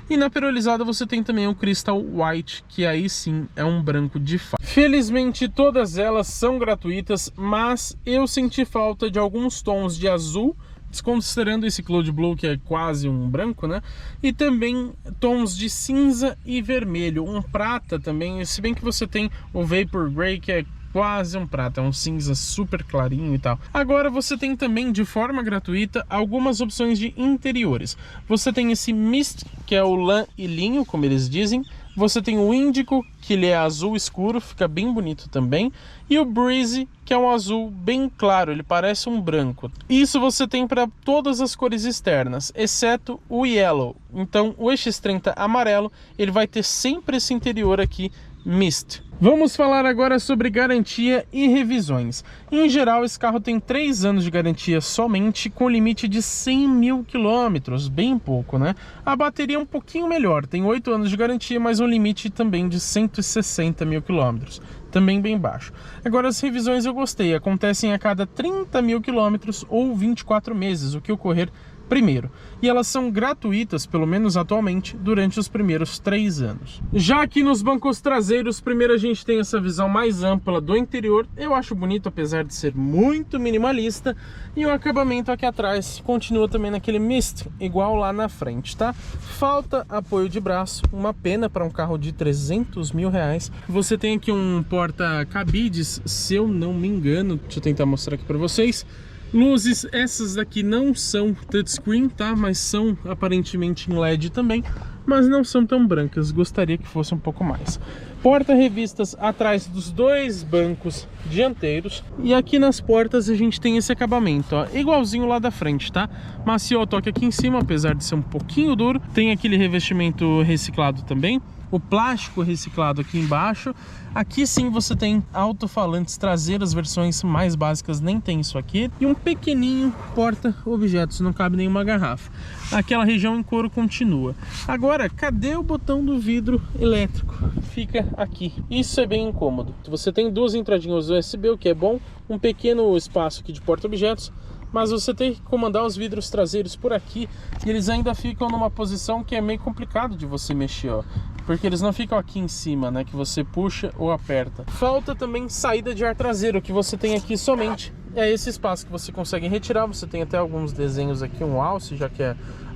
E na perolizada você tem também o Crystal White, que aí sim é um branco de fato. Felizmente todas elas são gratuitas, mas eu senti falta de alguns tons de azul, desconsiderando esse Cloud Blue, que é quase um branco, né? E também tons de cinza e vermelho, um prata também, se bem que você tem o Vapor Grey, que é quase um prata, é um cinza super clarinho e tal. Agora você tem também, de forma gratuita, algumas opções de interiores. Você tem esse Mist, que é o lã e linho, como eles dizem. Você tem o Índico, que ele é azul escuro, fica bem bonito também. E o Breezy, que é um azul bem claro, ele parece um branco. Isso você tem para todas as cores externas, exceto o Yellow. Então o EX30 amarelo, ele vai ter sempre esse interior aqui, Mist. Vamos falar agora sobre garantia e revisões. Em geral, esse carro tem 3 anos de garantia somente, com limite de 100 mil quilômetros, bem pouco, né? A bateria é um pouquinho melhor, tem 8 anos de garantia, mas um limite também de 160 mil quilômetros, também bem baixo. Agora, as revisões eu gostei, acontecem a cada 30 mil quilômetros ou 24 meses, o que ocorrer primeiro, e elas são gratuitas, pelo menos atualmente, durante os primeiros 3 anos. Já aqui nos bancos traseiros, primeiro a gente tem essa visão mais ampla do interior, eu acho bonito, apesar de ser muito minimalista, e o acabamento aqui atrás continua também naquele Mist, igual lá na frente, tá? Falta apoio de braço, uma pena para um carro de 300 mil reais. Você tem aqui um porta-cabides, se eu não me engano, deixa eu tentar mostrar aqui para vocês. Luzes, essas daqui não são touchscreen, tá? Mas são aparentemente em LED também, mas não são tão brancas, gostaria que fosse um pouco mais. Porta-revistas atrás dos 2 bancos dianteiros. E aqui nas portas a gente tem esse acabamento, ó, igualzinho lá da frente, tá? Macio ao toque aqui em cima, apesar de ser um pouquinho duro. Tem aquele revestimento reciclado também. O plástico reciclado aqui embaixo. Aqui sim você tem alto-falantes traseiros, versões mais básicas nem tem isso aqui. E um pequenininho porta-objetos, não cabe nenhuma garrafa. Aquela região em couro continua. Agora, cadê o botão do vidro elétrico? Fica aqui. Isso é bem incômodo. Você tem 2 entradinhas USB, o que é bom. Um pequeno espaço aqui de porta-objetos. Mas você tem que comandar os vidros traseiros por aqui e eles ainda ficam numa posição que é meio complicado de você mexer, ó. Porque eles não ficam aqui em cima, né, que você puxa ou aperta. Falta também saída de ar traseiro, que você tem aqui somente. É esse espaço que você consegue retirar, você tem até alguns desenhos aqui, um alce, já que a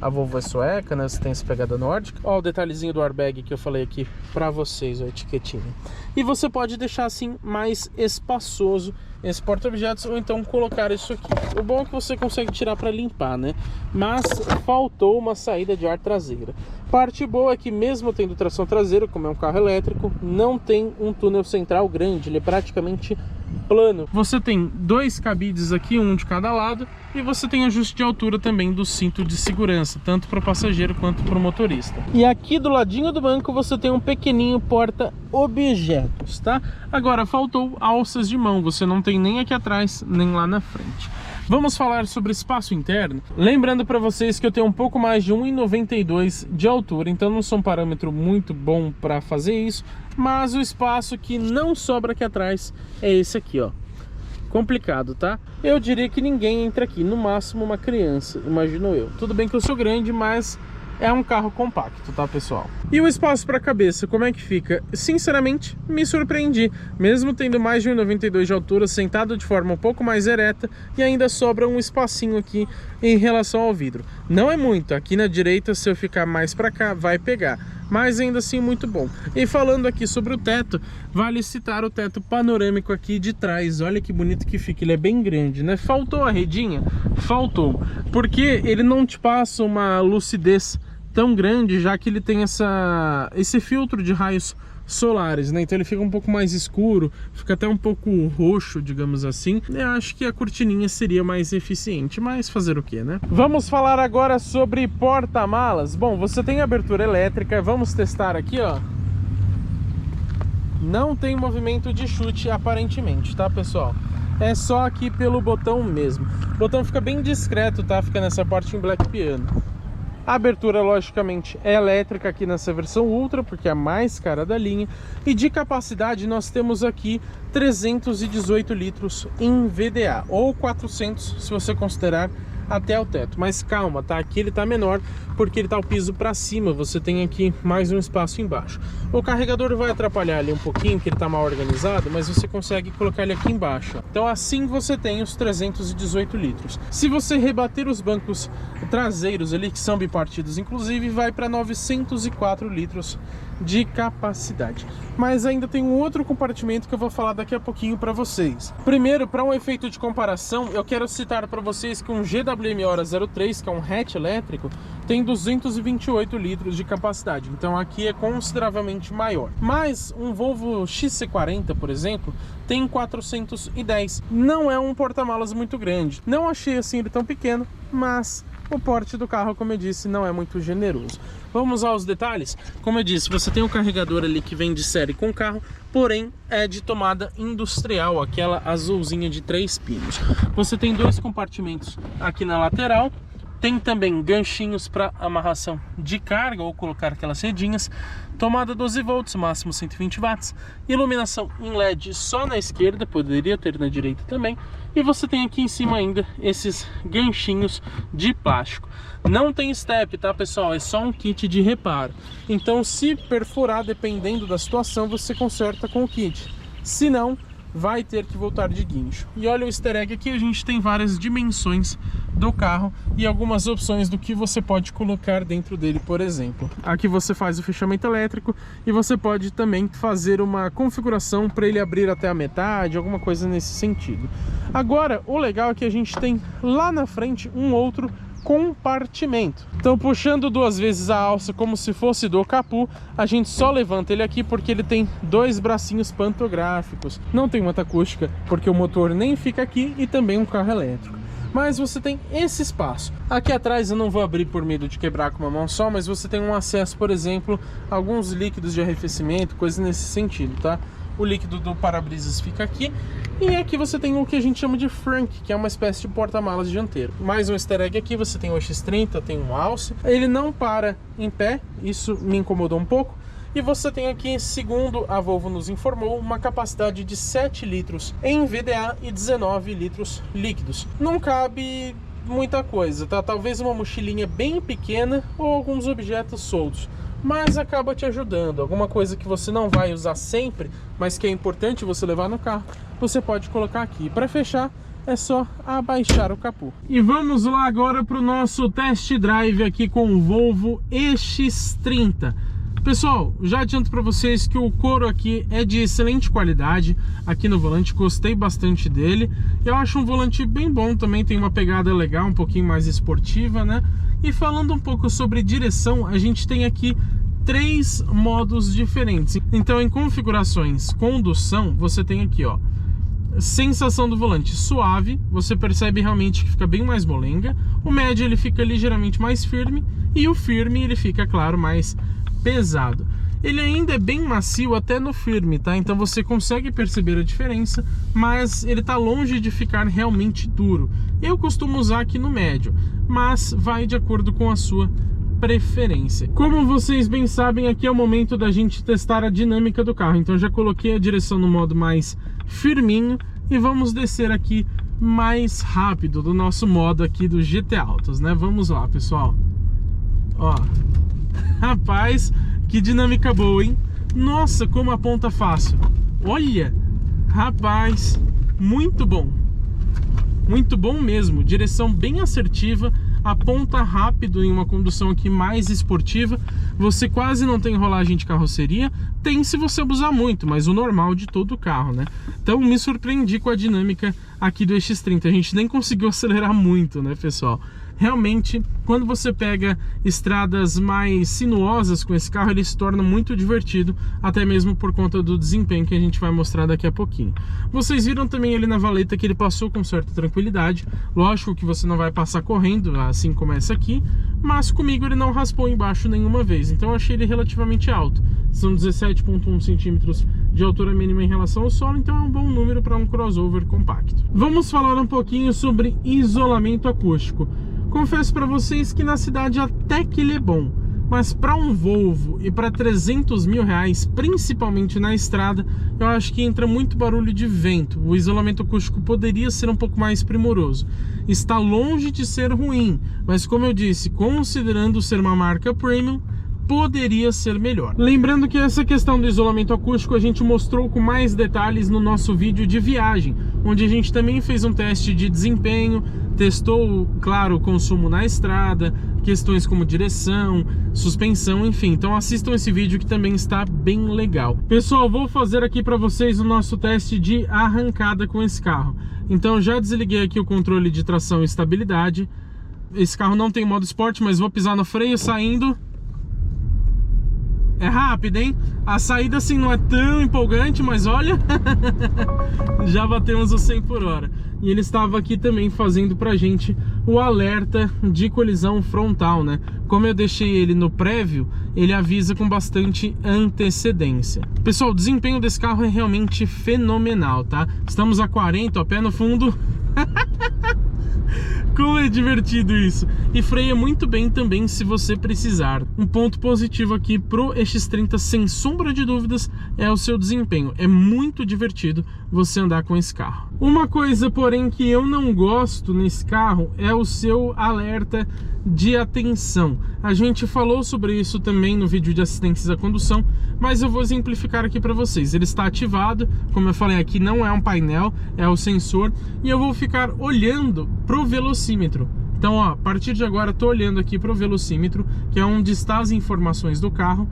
Volvo é sueca, né, você tem essa pegada nórdica. Ó o detalhezinho do airbag que eu falei aqui pra vocês, ó, a etiquetinha. E você pode deixar assim mais espaçoso esse porta-objetos, ou então colocar isso aqui. O bom é que você consegue tirar para limpar, né? Mas faltou uma saída de ar traseira. Parte boa é que mesmo tendo tração traseira, como é um carro elétrico, não tem um túnel central grande, ele é praticamente plano. Você tem 2 cabides aqui, um de cada lado, e você tem ajuste de altura também do cinto de segurança, tanto para o passageiro quanto para o motorista. E aqui do ladinho do banco você tem um pequenininho porta-objetos, tá? Agora faltou alças de mão, você não tem nem aqui atrás, nem lá na frente. Vamos falar sobre espaço interno. Lembrando para vocês que eu tenho um pouco mais de 1,92 de altura, então não sou um parâmetro muito bom para fazer isso, mas o espaço que não sobra aqui atrás é esse aqui, ó. Complicado, tá? Eu diria que ninguém entra aqui, no máximo uma criança, imagino eu. Tudo bem que eu sou grande, mas é um carro compacto, tá, pessoal? E o espaço para a cabeça, como é que fica? Sinceramente, me surpreendi. Mesmo tendo mais de 1,92 de altura, sentado de forma um pouco mais ereta, e ainda sobra um espacinho aqui em relação ao vidro. Não é muito, aqui na direita, se eu ficar mais para cá, vai pegar. Mas ainda assim muito bom. E falando aqui sobre o teto, vale citar o teto panorâmico aqui de trás. Olha que bonito que fica, ele é bem grande, né? Faltou a redinha? Faltou, porque ele não te passa uma lucidez tão grande, já que ele tem esse filtro de raios solares, né? Então ele fica um pouco mais escuro, fica até um pouco roxo, digamos assim. Eu acho que a cortininha seria mais eficiente, mas fazer o que, né? Vamos falar agora sobre porta-malas. Bom, você tem abertura elétrica, vamos testar aqui, ó. Não tem movimento de chute aparentemente, tá, pessoal? É só aqui pelo botão mesmo. O botão fica bem discreto, tá? Fica nessa parte em black piano. A abertura, logicamente, é elétrica aqui nessa versão Ultra, porque é a mais cara da linha. E de capacidade, nós temos aqui 318 litros em VDA, ou 400, se você considerar até o teto. Mas calma, tá? Aqui ele tá menor, porque ele tá o piso para cima. Você tem aqui mais um espaço embaixo. O carregador vai atrapalhar ali um pouquinho, que ele tá mal organizado, mas você consegue colocar ele aqui embaixo. Então assim você tem os 318 litros. Se você rebater os bancos traseiros ali, que são bipartidos inclusive, vai para 904 litros de capacidade. Mas ainda tem um outro compartimento que eu vou falar daqui a pouquinho para vocês. Primeiro, para um efeito de comparação, eu quero citar para vocês que um GWM Ora 03, que é um hatch elétrico, tem 228 litros de capacidade. Então aqui é consideravelmente maior. Mas um Volvo XC40, por exemplo, tem 410. Não é um porta-malas muito grande. Não achei assim ele tão pequeno, mas o porte do carro, como eu disse, não é muito generoso. Vamos aos detalhes. Como eu disse, você tem o carregador ali que vem de série com o carro, porém é de tomada industrial, aquela azulzinha de 3 pinos. Você tem 2 compartimentos aqui na lateral. Tem também ganchinhos para amarração de carga ou colocar aquelas redinhas. Tomada 12 volts, máximo 120 watts. Iluminação em LED só na esquerda, poderia ter na direita também. E você tem aqui em cima ainda esses ganchinhos de plástico. Não tem step, tá, pessoal? É só um kit de reparo. Então, se perfurar, dependendo da situação, você conserta com o kit. Se não, vai ter que voltar de guincho. E olha o easter egg aqui, a gente tem várias dimensões do carro e algumas opções do que você pode colocar dentro dele, por exemplo. Aqui você faz o fechamento elétrico e você pode também fazer uma configuração para ele abrir até a metade, alguma coisa nesse sentido. Agora, o legal é que a gente tem lá na frente um outro compartimento. Então, puxando 2 vezes a alça como se fosse do capô, a gente só levanta ele aqui porque ele tem 2 bracinhos pantográficos. Não tem manta acústica porque o motor nem fica aqui e também um carro elétrico. Mas você tem esse espaço. Aqui atrás eu não vou abrir por medo de quebrar com uma mão só, mas você tem um acesso, por exemplo, a alguns líquidos de arrefecimento, coisas nesse sentido, tá? O líquido do para-brisas fica aqui. E aqui você tem o que a gente chama de frunk, que é uma espécie de porta-malas dianteiro. Mais um easter egg aqui, você tem o X30, tem um alce. Ele não para em pé, isso me incomodou um pouco. E você tem aqui, segundo a Volvo nos informou, uma capacidade de 7 litros em VDA e 19 litros líquidos. Não cabe muita coisa, tá? Talvez uma mochilinha bem pequena ou alguns objetos soltos. Mas acaba te ajudando. Alguma coisa que você não vai usar sempre, mas que é importante você levar no carro, você pode colocar aqui. Para fechar, é só abaixar o capô. E vamos lá agora para o nosso test drive aqui com o Volvo EX30. Pessoal, já adianto para vocês que o couro aqui é de excelente qualidade aqui no volante, gostei bastante dele. Eu acho um volante bem bom também, tem uma pegada legal, um pouquinho mais esportiva, né? E falando um pouco sobre direção, a gente tem aqui 3 modos diferentes. Então, em configurações condução, você tem aqui, ó, sensação do volante suave, você percebe realmente que fica bem mais molenga. O médio ele fica ligeiramente mais firme e o firme ele fica, claro, mais pesado. Ele ainda é bem macio até no firme, tá? Então você consegue perceber a diferença, mas ele tá longe de ficar realmente duro. Eu costumo usar aqui no médio, mas vai de acordo com a sua preferência. Como vocês bem sabem, aqui é o momento da gente testar a dinâmica do carro. Então já coloquei a direção no modo mais firminho e vamos descer aqui mais rápido do nosso modo aqui do GT Autos, né? Vamos lá, pessoal. Ó, rapaz, que dinâmica boa, hein? Nossa, como aponta fácil. Olha, rapaz, muito bom. Muito bom mesmo, direção bem assertiva, aponta rápido em uma condução aqui mais esportiva. Você quase não tem rolagem de carroceria, tem se você abusar muito, mas o normal de todo carro, né? Então me surpreendi com a dinâmica aqui do EX30, a gente nem conseguiu acelerar muito, né, pessoal? Realmente, quando você pega estradas mais sinuosas com esse carro, ele se torna muito divertido, até mesmo por conta do desempenho que a gente vai mostrar daqui a pouquinho. Vocês viram também ali na valeta que ele passou com certa tranquilidade. Lógico que você não vai passar correndo, assim como essa aqui, mas comigo ele não raspou embaixo nenhuma vez, então eu achei ele relativamente alto. São 17,1 centímetros de altura mínima em relação ao solo, então é um bom número para um crossover compacto. Vamos falar um pouquinho sobre isolamento acústico. Confesso para vocês que na cidade até que ele é bom, mas para um Volvo e para 300 mil reais, principalmente na estrada, eu acho que entra muito barulho de vento. O isolamento acústico poderia ser um pouco mais primoroso. Está longe de ser ruim, mas como eu disse, considerando ser uma marca premium, poderia ser melhor. Lembrando que essa questão do isolamento acústico a gente mostrou com mais detalhes no nosso vídeo de viagem, onde a gente também fez um teste de desempenho, testou, claro, o consumo na estrada, questões como direção, suspensão, enfim. Então assistam esse vídeo que também está bem legal. Pessoal, vou fazer aqui para vocês o nosso teste de arrancada com esse carro. Então já desliguei aqui o controle de tração e estabilidade. Esse carro não tem modo esporte, mas vou pisar no freio saindo. É rápido, hein? A saída assim não é tão empolgante, mas olha, já batemos os 100 por hora. E ele estava aqui também fazendo pra gente o alerta de colisão frontal, né? Como eu deixei ele no prévio, ele avisa com bastante antecedência. Pessoal, o desempenho desse carro é realmente fenomenal, tá? Estamos a 40, ó, pé no fundo. Como é divertido isso. E freia muito bem também se você precisar. Um ponto positivo aqui pro EX30, sem sombra de dúvidas, é o seu desempenho. É muito divertido você andar com esse carro. Uma coisa, porém, que eu não gosto nesse carro é o seu alerta de atenção. A gente falou sobre isso também no vídeo de assistências à condução, mas eu vou exemplificar aqui para vocês. Ele está ativado, como eu falei aqui, não é um painel, é o sensor, e eu vou ficar olhando pro velocímetro. Então, ó, a partir de agora, tô olhando aqui pro velocímetro, que é onde estão as informações do carro.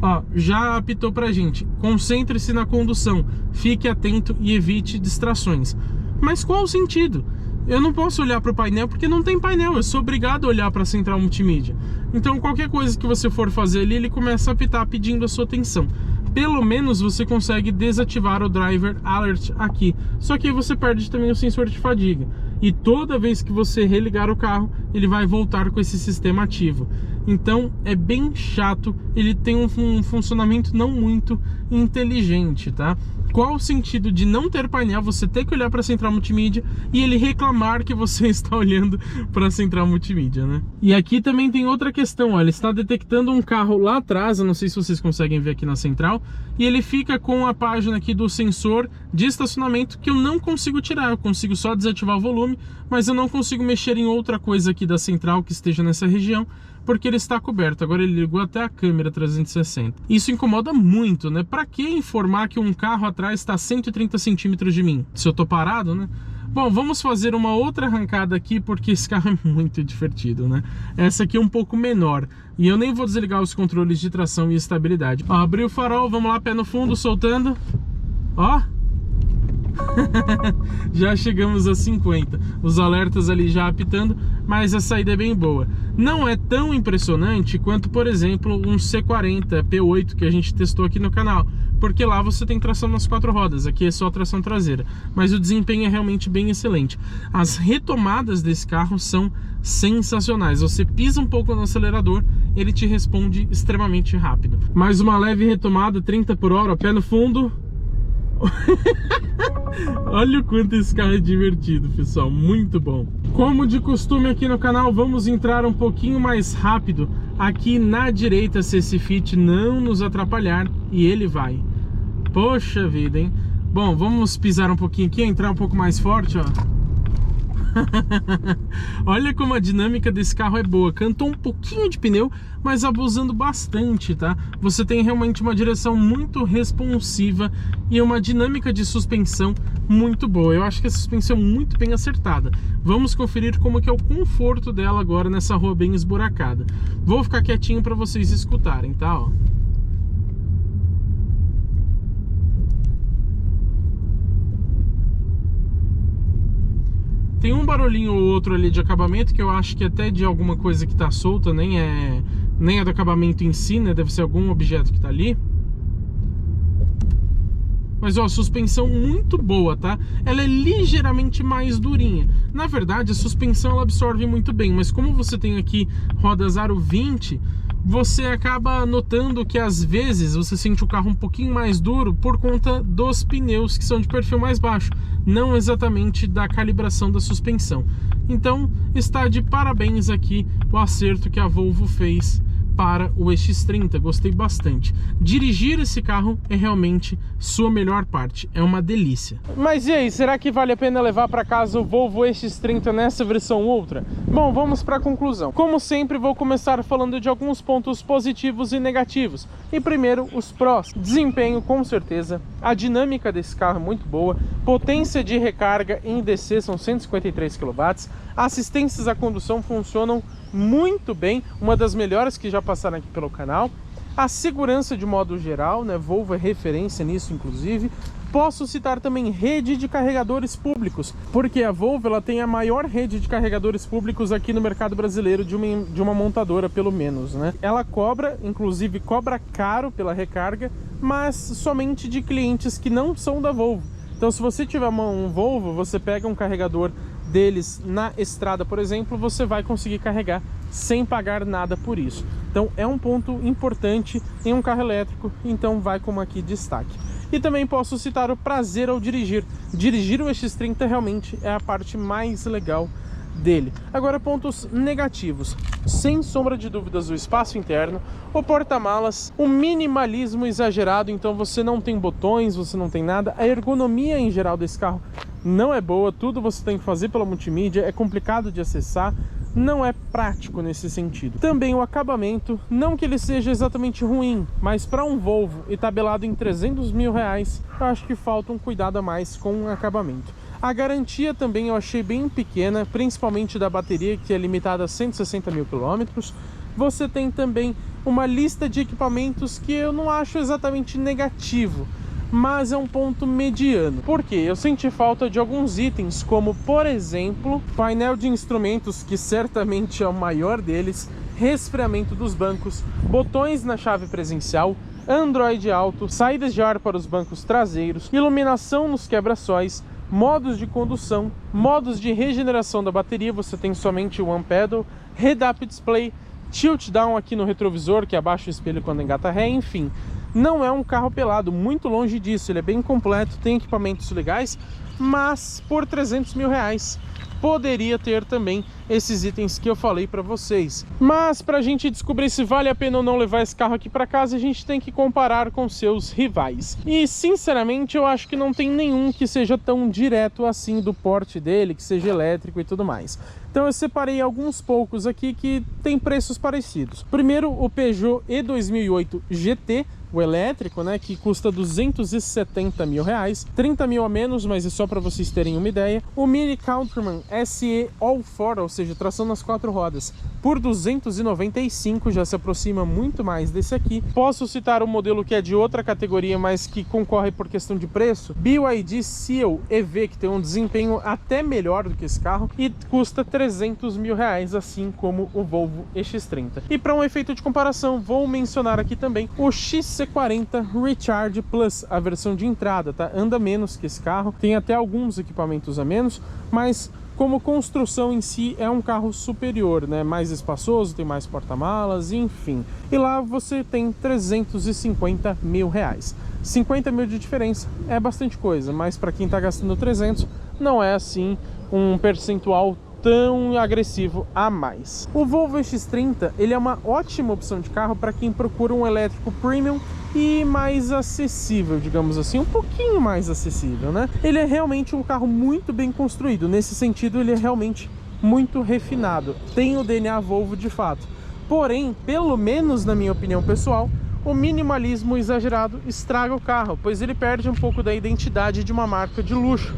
Ó, já apitou pra gente: concentre-se na condução, fique atento e evite distrações. Mas qual o sentido? Eu não posso olhar para o painel porque não tem painel, eu sou obrigado a olhar para a central multimídia. Então qualquer coisa que você for fazer ali, ele começa a apitar pedindo a sua atenção. Pelo menos você consegue desativar o Driver Alert aqui, só que aí você perde também o sensor de fadiga. E toda vez que você religar o carro, ele vai voltar com esse sistema ativo. Então é bem chato, ele tem um funcionamento não muito inteligente, tá? Qual o sentido de não ter painel, você ter que olhar para a central multimídia e ele reclamar que você está olhando para a central multimídia, né? E aqui também tem outra questão, ó, ele está detectando um carro lá atrás, eu não sei se vocês conseguem ver aqui na central, e ele fica com a página aqui do sensor de estacionamento que eu não consigo tirar, eu consigo só desativar o volume, mas eu não consigo mexer em outra coisa aqui da central que esteja nessa região, porque ele está coberto. Agora ele ligou até a câmera 360. Isso incomoda muito, né? Pra que informar que um carro atrás está a 130 centímetros de mim? Se eu tô parado, né? Bom, vamos fazer uma outra arrancada aqui, porque esse carro é muito divertido, né? Essa aqui é um pouco menor. E eu nem vou desligar os controles de tração e estabilidade. Ó, abri o farol, vamos lá, pé no fundo, soltando. Ó. Já chegamos a 50. Os alertas ali já apitando, mas a saída é bem boa. Não é tão impressionante quanto, por exemplo, um C40 P8 que a gente testou aqui no canal, porque lá você tem tração nas 4 rodas, aqui é só tração traseira, mas o desempenho é realmente bem excelente. As retomadas desse carro são sensacionais. Você pisa um pouco no acelerador, ele te responde extremamente rápido. Mais uma leve retomada, 30 por hora, pé no fundo. Olha o quanto esse carro é divertido, pessoal, muito bom. Como de costume aqui no canal, vamos entrar um pouquinho mais rápido aqui na direita, se esse Fit não nos atrapalhar, e ele vai. Poxa vida, hein? Bom, vamos pisar um pouquinho aqui, entrar um pouco mais forte, ó. Olha como a dinâmica desse carro é boa. Cantou um pouquinho de pneu, mas abusando bastante, tá? Você tem realmente uma direção muito responsiva e uma dinâmica de suspensão muito boa. Eu acho que a suspensão é muito bem acertada. Vamos conferir como que é o conforto dela agora nessa rua bem esburacada. Vou ficar quietinho para vocês escutarem, tá? Ó. Tem um barulhinho ou outro ali de acabamento que eu acho que até de alguma coisa que tá solta, nem é do acabamento em si, né? Deve ser algum objeto que tá ali. Mas ó, suspensão muito boa, tá? Ela é ligeiramente mais durinha. Na verdade, a suspensão ela absorve muito bem, mas como você tem aqui rodas aro 20, você acaba notando que às vezes você sente o carro um pouquinho mais duro por conta dos pneus que são de perfil mais baixo, não exatamente da calibração da suspensão. Então está de parabéns aqui o acerto que a Volvo fez para o EX30, gostei bastante. Dirigir esse carro é realmente sua melhor parte, é uma delícia. Mas e aí, será que vale a pena levar para casa o Volvo EX30 nessa versão Ultra? Bom, vamos para a conclusão. Como sempre, vou começar falando de alguns pontos positivos e negativos. E primeiro, os prós. Desempenho, com certeza. A dinâmica desse carro é muito boa. Potência de recarga em DC são 153 kW. Assistências à condução funcionam muito bem, uma das melhores que já passaram aqui pelo canal. A segurança de modo geral, né? Volvo é referência nisso, inclusive. Posso citar também rede de carregadores públicos, porque a Volvo ela tem a maior rede de carregadores públicos aqui no mercado brasileiro de uma montadora, pelo menos, né? Ela cobra, inclusive cobra caro pela recarga, mas somente de clientes que não são da Volvo. Então, se você tiver um Volvo, você pega um carregador deles na estrada, por exemplo, você vai conseguir carregar sem pagar nada por isso. Então é um ponto importante em um carro elétrico, então vai como aqui destaque. E também posso citar o prazer ao dirigir. Dirigir o EX30 realmente é a parte mais legal dele. Agora, pontos negativos. Sem sombra de dúvidas, o espaço interno, o porta-malas, o minimalismo exagerado, então você não tem botões, você não tem nada. A ergonomia em geral desse carro não é boa, tudo você tem que fazer pela multimídia, é complicado de acessar, não é prático nesse sentido. Também o acabamento, não que ele seja exatamente ruim, mas para um Volvo e tabelado em 300 mil reais, eu acho que falta um cuidado a mais com o acabamento. A garantia também eu achei bem pequena, principalmente da bateria, que é limitada a 160 mil quilômetros. Você tem também uma lista de equipamentos que eu não acho exatamente negativo, mas é um ponto mediano. Por quê? Eu senti falta de alguns itens, como, por exemplo, painel de instrumentos, que certamente é o maior deles, resfriamento dos bancos, botões na chave presencial, Android Auto, saídas de ar para os bancos traseiros, iluminação nos quebra-sóis, modos de condução, modos de regeneração da bateria, você tem somente o One Pedal, Head-Up Display, Tilt Down aqui no retrovisor, que abaixa o espelho quando engata ré, enfim. Não é um carro pelado, muito longe disso, ele é bem completo, tem equipamentos legais, mas por 300 mil reais poderia ter também esses itens que eu falei para vocês. Mas para a gente descobrir se vale a pena ou não levar esse carro aqui para casa, a gente tem que comparar com seus rivais. E sinceramente eu acho que não tem nenhum que seja tão direto assim do porte dele, que seja elétrico e tudo mais. Então eu separei alguns poucos aqui que tem preços parecidos. Primeiro, o Peugeot E2008 GT, o elétrico, né, que custa 270 mil reais, 30 mil a menos, mas é só para vocês terem uma ideia. O Mini Countryman SE All 4, ou seja, tração nas 4 rodas, por 295, já se aproxima muito mais desse aqui. Posso citar um modelo que é de outra categoria, mas que concorre por questão de preço, BYD Seal EV, que tem um desempenho até melhor do que esse carro e custa 300 mil reais, assim como o Volvo EX30. E para um efeito de comparação, vou mencionar aqui também o XC40 Recharge Plus, a versão de entrada, tá? Anda menos que esse carro, tem até alguns equipamentos a menos, mas como construção em si é um carro superior, né? Mais espaçoso, tem mais porta-malas, enfim. E lá você tem 350 mil reais. 50 mil de diferença é bastante coisa, mas para quem está gastando 300, não é assim um percentual tão agressivo a mais. O Volvo EX30, ele é uma ótima opção de carro para quem procura um elétrico premium e mais acessível, digamos assim, um pouquinho mais acessível, né? Ele é realmente um carro muito bem construído, nesse sentido ele é realmente muito refinado, tem o DNA Volvo de fato. Porém, pelo menos na minha opinião pessoal, o minimalismo exagerado estraga o carro, pois ele perde um pouco da identidade de uma marca de luxo.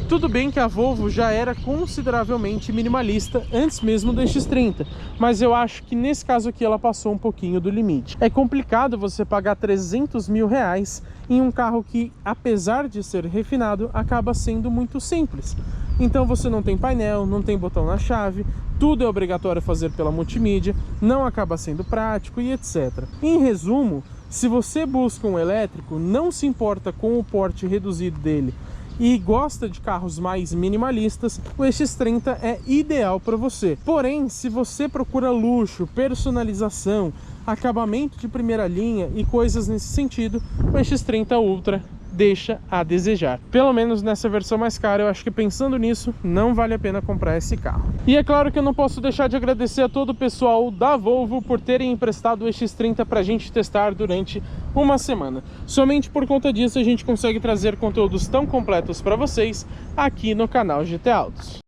Tudo bem que a Volvo já era consideravelmente minimalista antes mesmo do EX30, mas eu acho que nesse caso aqui ela passou um pouquinho do limite. É complicado você pagar 300 mil reais em um carro que, apesar de ser refinado, acaba sendo muito simples. Então você não tem painel, não tem botão na chave, tudo é obrigatório fazer pela multimídia, não acaba sendo prático e etc. Em resumo, se você busca um elétrico, não se importa com o porte reduzido dele e gosta de carros mais minimalistas, o EX30 é ideal para você. Porém, se você procura luxo, personalização, acabamento de primeira linha e coisas nesse sentido, o EX30 Ultra deixa a desejar. Pelo menos nessa versão mais cara, eu acho que pensando nisso, não vale a pena comprar esse carro. E é claro que eu não posso deixar de agradecer a todo o pessoal da Volvo por terem emprestado o EX30 para a gente testar durante uma semana. Somente por conta disso a gente consegue trazer conteúdos tão completos para vocês aqui no canal GT Autos.